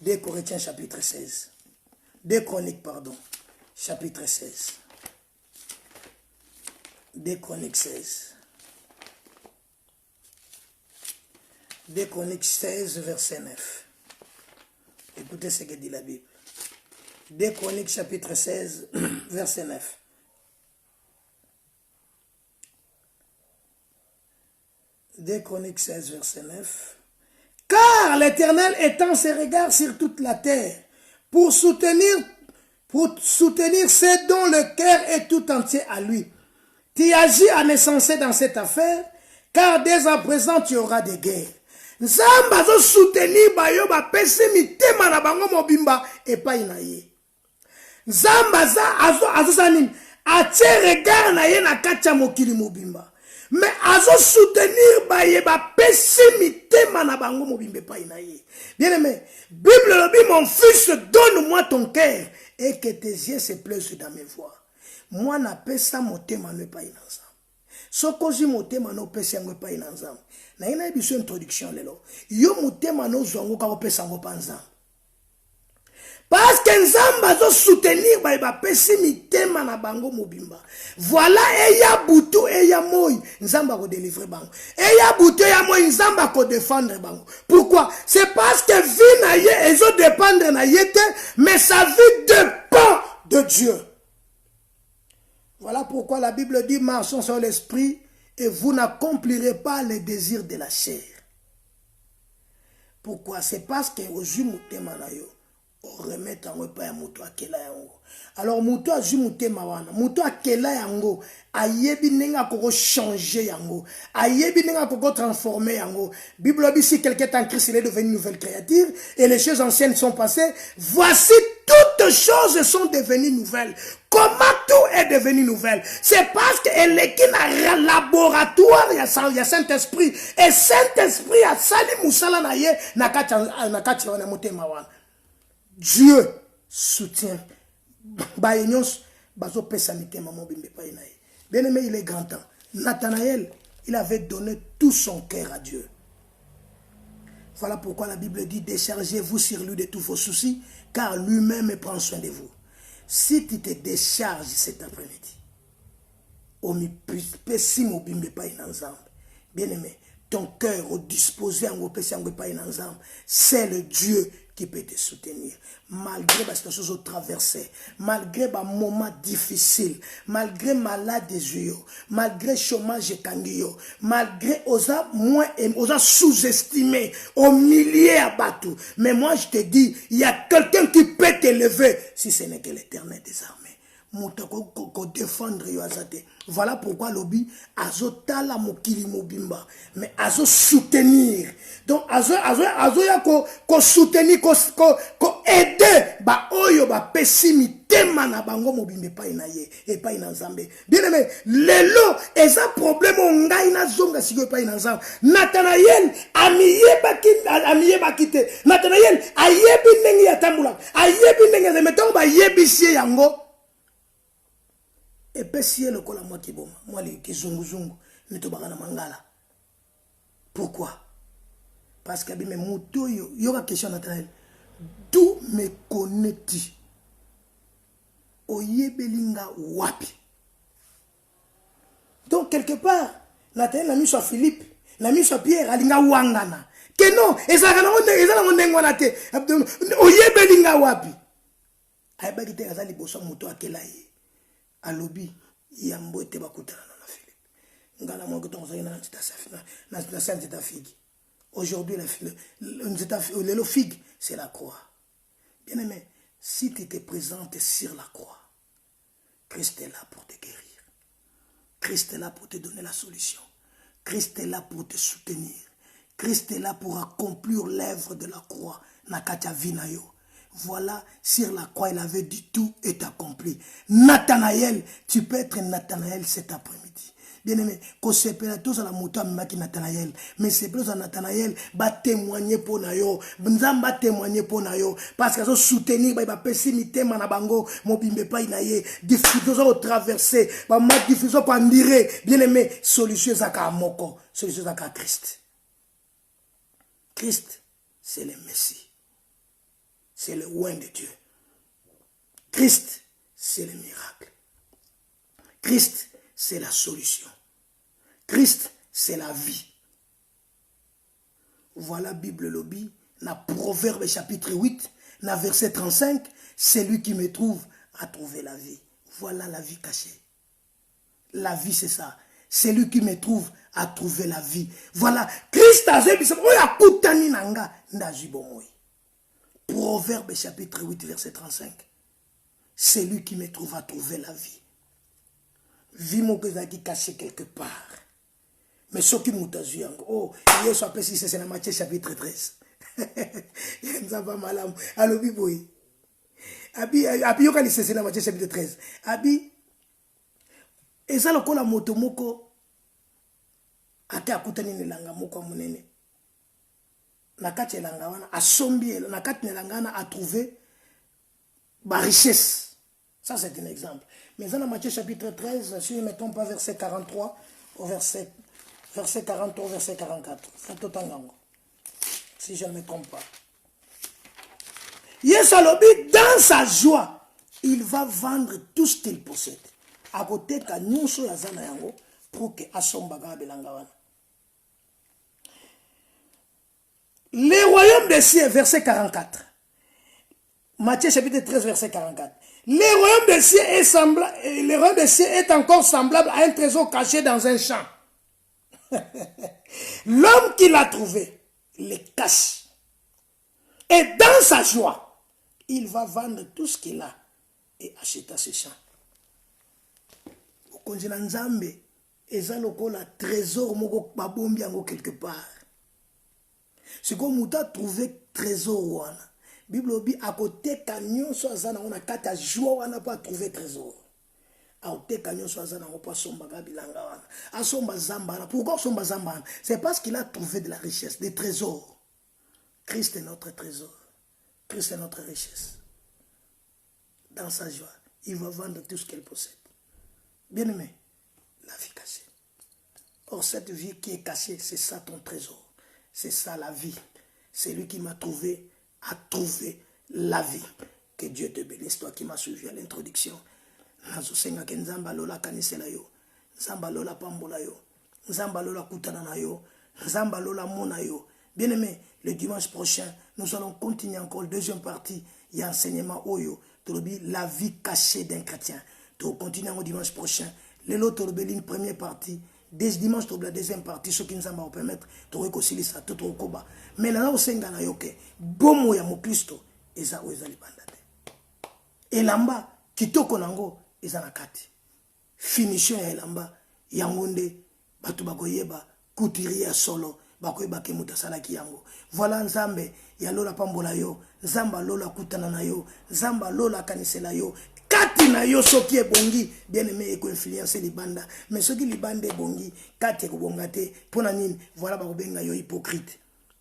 2 Corinthiens chapitre 16. 2 Chroniques, pardon, chapitre 16. 2 Chroniques 16. 2 Chroniques 16, verset 9. Écoutez ce que dit la Bible. 2 Chroniques chapitre 16, verset 9. Deux Chroniques 16, verset 9. Car l'Éternel étend ses regards sur toute la terre pour soutenir ceux dont le cœur est tout entier à lui. Tu agis en insensé dans cette affaire, car dès à présent tu auras des guerres. Nzamba zo soutenir bayo ba pesi mitema na bango mobimba epai na ye. Nzamba za azo sanim atie regard na ye na kacha mokili mobimba. Mais azo soutenir baye ba pesi mitema na bango mobimba epai na ye. Bien aimé, Bible lobi mon fils donne-moi ton cœur et que tes yeux se plaisent dans mes voies. Moi na pesa motema no epai na nzamba. Sokozi motema no pesa yango epai na nzamba. Na ina biso introduction lelo. Yo motema no zwango ka opesa ngo panza. Parce que nzamba zo soutenir ba pesi mitema na bango mobimba. Voilà eya butu eya moy nzamba ko délivrer bango. Eya butu eya moy nzamba ko défendre bango. Pourquoi? C'est parce que vie na ye ezo dépendre na yete, mais sa vie dépend de Dieu. Voilà pourquoi la Bible dit marchons sur l'esprit et vous n'accomplirez pas les désirs de la chair. Pourquoi? C'est parce que au mutema na yo on remet en repas ya muto akela yango. Alors muto azu mutema wana, muto akela yango, ayebi nenga koko changer yango, ayebi nenga koko transformer yango. Bible dit si quelqu'un est en Christ, il est devenu une nouvelle créature et les choses anciennes sont passées, voici toutes choses sont devenues nouvelles. Comment tout est devenu nouvelle? C'est parce qu'elle est qui n'a laboratoire, il y a Saint-Esprit. Et Saint-Esprit a sali musala na ye na kati wana motema wana. Dieu soutient. Baïnyos bazo pesa mitema mobimbe pa inaye. Bien aimé, il est grand temps. Nathanaël, il avait donné tout son cœur à Dieu. Voilà pourquoi la Bible dit, déchargez-vous sur lui de tous vos soucis, car lui-même prend soin de vous. Si tu te décharges cet après-midi, bien aimé, ton cœur disposé en c'est le Dieu qui peut te soutenir. Malgré les situations traversées, malgré les moments difficiles, malgré malade des yeux, malgré le chômage et malgré osa sous-estimé, au millier à bateau. Mais moi je te dis, il y a quelqu'un qui peut t'élever si ce n'est que l'Éternel des armées. Voilà pourquoi lobby azotala mokili mobimba mais azo soutenir donc azo ya ko soutenir ko aider ba oyo ba pessimité mana bango mobimbe pa inaye et pa inazambe bien aimé lelo eza problème ngai na zonga siko pa inazambe Nathanaël amiye bakite Nathanaël ayebi ndenge ya tambula ayebi ndenge de metongo ba yebisie yango. Et puis si le col à moi qui bon, moi les qui zungu ne te bagana mangala. Pourquoi? Parce que mes motos yo y question Nathanaël. D'où me connais-tu? Oye belinga wapi. Donc quelque part, Nathanaël l'a mis sur Philippe, l'a mis sur Pierre, alinga wangana. Que non, ezala ngwana te. Oye belinga wapi. Ay ba kite azali boso moto akela ye. Alobi yambo ete bakutana na Philippe ngana mo ko tonza ina ntita safina na ntita figue aujourd'hui le figue c'est la croix. Bien aimé, si tu te présentes sur la croix, Christ est là pour te guérir, Christ est là pour te donner la solution, Christ est là pour te soutenir, Christ est là pour accomplir l'œuvre de la croix na katia vinayo. Voilà, sur la croix, il avait dit tout est accompli. Nathanaël, tu peux être Nathanaël cet après-midi. Bien aimé, qu'on se perd tous à la moto qui Nathanaël, mais c'est plus à Nathanaël, va témoigner pour Nayo, va témoigner pour Nayo, parce qu'ils ont soutenu, bah, pessimité, manabango, mobimbe pas inaye, diffusion au traversé, bah, ma diffusion pour dire, bien aimé, solution zaka moko, solution zaka Christ. Christ, c'est le Messie. C'est le oint de Dieu. Christ, c'est le miracle. Christ, c'est la solution. Christ, c'est la vie. Voilà Bible lobby, na Proverbe chapitre 8, na verset 35, c'est lui qui me trouve à trouver la vie. Voilà la vie cachée. La vie, c'est ça. C'est lui qui me trouve à trouver la vie. Voilà. Christ a dit, oya kutani nanga, ndajibomoy. Proverbe chapitre 8, verset 35. C'est lui qui me trouve à trouver la vie. Vie mon qui caché quelque part. Mais ce qui nous a dit, oh, il y a c'est dans Matthieu chapitre 13. Il n'y a pas mal. Alors, biboui. Abi, yoka c'est dans Matthieu chapitre 13. Abi, et ça, le kola motomoko, ate akutani nelanga moko monene. Nakati elanga a sombi nakati elanga a trouvé ma richesse. Ça c'est un exemple. Mais dans Matthieu chapitre 13, si je ne me trompe pas, verset 43 au verset 43 au verset 44. C'est tout en langue. Si je ne me trompe pas. Yesalobi, dans sa joie, il va vendre tout ce qu'il possède. À côté de nyonso yazana yango pour que asombaga belanga wana. Les royaumes des cieux, verset 44. Matthieu chapitre 13, verset 44. Les royaumes des cieux est encore semblable à un trésor caché dans un champ. L'homme qui l'a trouvé le cache. Et dans sa joie, il va vendre tout ce qu'il a et acheter ce champ. Au konjina nzambe, eza lokola trésor moko babombi yango quelque part. C'est comme Mouta trouvé trésor wana. Bible dit à côté canyon so azana on a kata joie wana pas trouver trésor. À côté canyon so azana on pas somba bilanga wana. A somba zamba. Pourquoi somba zamba? C'est parce qu'il a trouvé de la richesse, des trésors. Christ est notre trésor. Christ est notre richesse. Dans sa joie, il va vendre tout ce qu'il possède. Bien aimé, la vie cachée. Or cette vie qui est cachée, c'est ça ton trésor. C'est ça la vie. Celui qui m'a trouvé a trouvé la vie. Que Dieu te bénisse, toi qui m'as suivi à l'introduction. Nazosenga ke nzamba lola kanisela yo. Nzamba lola pambola yo. Nzamba lola kutana na yo. Nzamba lola mona yo. Bien aimé, le dimanche prochain, nous allons continuer encore la deuxième partie. Il y a enseignement Oyo. La vie cachée d'un chrétien. Tu continues au dimanche prochain. L'autre, une première partie. Dimanche, la deuxième partie. Ce qui nous va permettre de réconcilier ça. Tout au combat. Mais là, on s'est engagé. Bon, il y a mon Christ. Et ça, on est et là-bas, kitoko nango, ils en a kati. Finition et là-bas, yangonde, batu bakoyeba, couturier solo, bakoyeba ke muta salaki yango. Voilà nzambe, ya lola pambola yo, nzamba lola kutana na yo, nzamba lola kanisela yo, kati na yo soki e bongi, bien aimé eko influencer libanda, mais soki libanda e bongi, kati eko bongate, pona nini, voilà bakobenga yo hypocrite.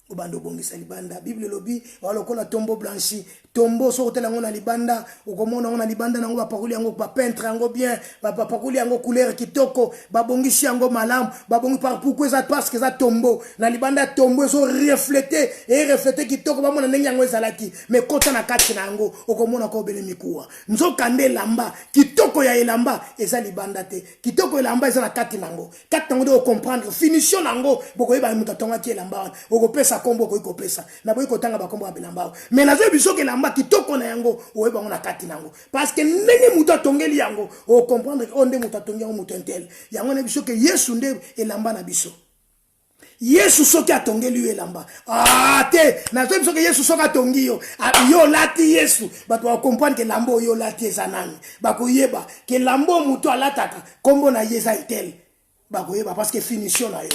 Obando bongisa libanda Bible lobi wala kola tombeau blanchi tombeau so hôtel ngona libanda ukomona ngona libanda nango bapakuli yango ba peintre yango bien bapakuli yango couleur kitoko babongisi yango malam babongi par pourquoi ça parce que ça tombeau na libanda tombeau so refléter et refléter kitoko bamona ndenge yango ezalaki mais kota na kati nango ukomona ko bele mikuwa nzokande lamba kitoko ya elamba eza libanda te kitoko elamba eza na kati nango de comprendre finition nango bokoyeba mutatonga ki elamba okopesa kombo ko ikopesa na boy ko tanga ba kombo abelamba mais na zo biso ke lamba kitoko na yango oyeba ngona kati nango parce que ndenge muto atongeli yango o comprendre on ndenge muto atongi yango muto entel yango na biso ke Yesu nde elamba na biso Yesu soki atongeli elamba te na zo biso ke Yesu soki atongi yo lati Yesu bato wa comprendre ke lambo yo lati ezanani bakoyeba ke lambo muto alataka kombo na Yesu etel bakoyeba parce que finition na yo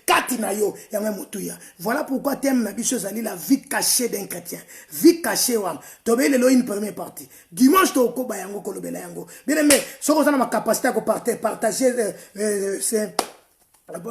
kati na yo mutuya. Voilà pourquoi thème na biso zali la vie cachée d'un chrétien. Vie cachée wam. Tobe lelo une première partie. Dimanche to koba yango kolobela yango. Bien aimé, soko sana ma capacité à partager c'est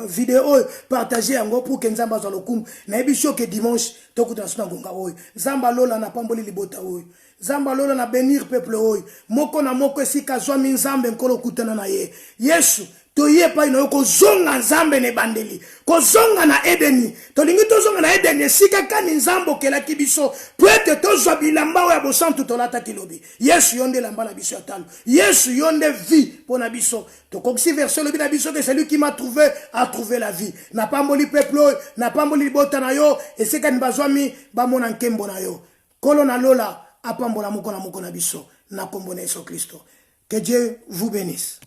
vidéo partager yango pour que nzamba zo lokum. Na biso ke dimanche to kuta suna ngonga oyo. Nzamba lola na pamboli libota oyo. Nzamba lola na bénir peuple oyo. Moko na moko esika zwa minzambe nkolo kutana na ye. Yesu toye pa ino ko zonga nzambe ne bandeli ko zonga na Edeni tolingi to zonga na Edeni sika kani nzambo kela kibiso poete to zwa bilamba ya bosantu tolata kilobi Yesu yonde lamba na biso atalo Yesu yonde vie pona biso to koksi verset lobi na biso que celui qui m'a trouvé a trouvé la vie na pamboli peuple na pamboli bota na yo et sika ni bazwami ba mona nkembo na yo kolo na lola apambola moko na biso na kombo na Yesu Kristo. Que Dieu vous bénisse.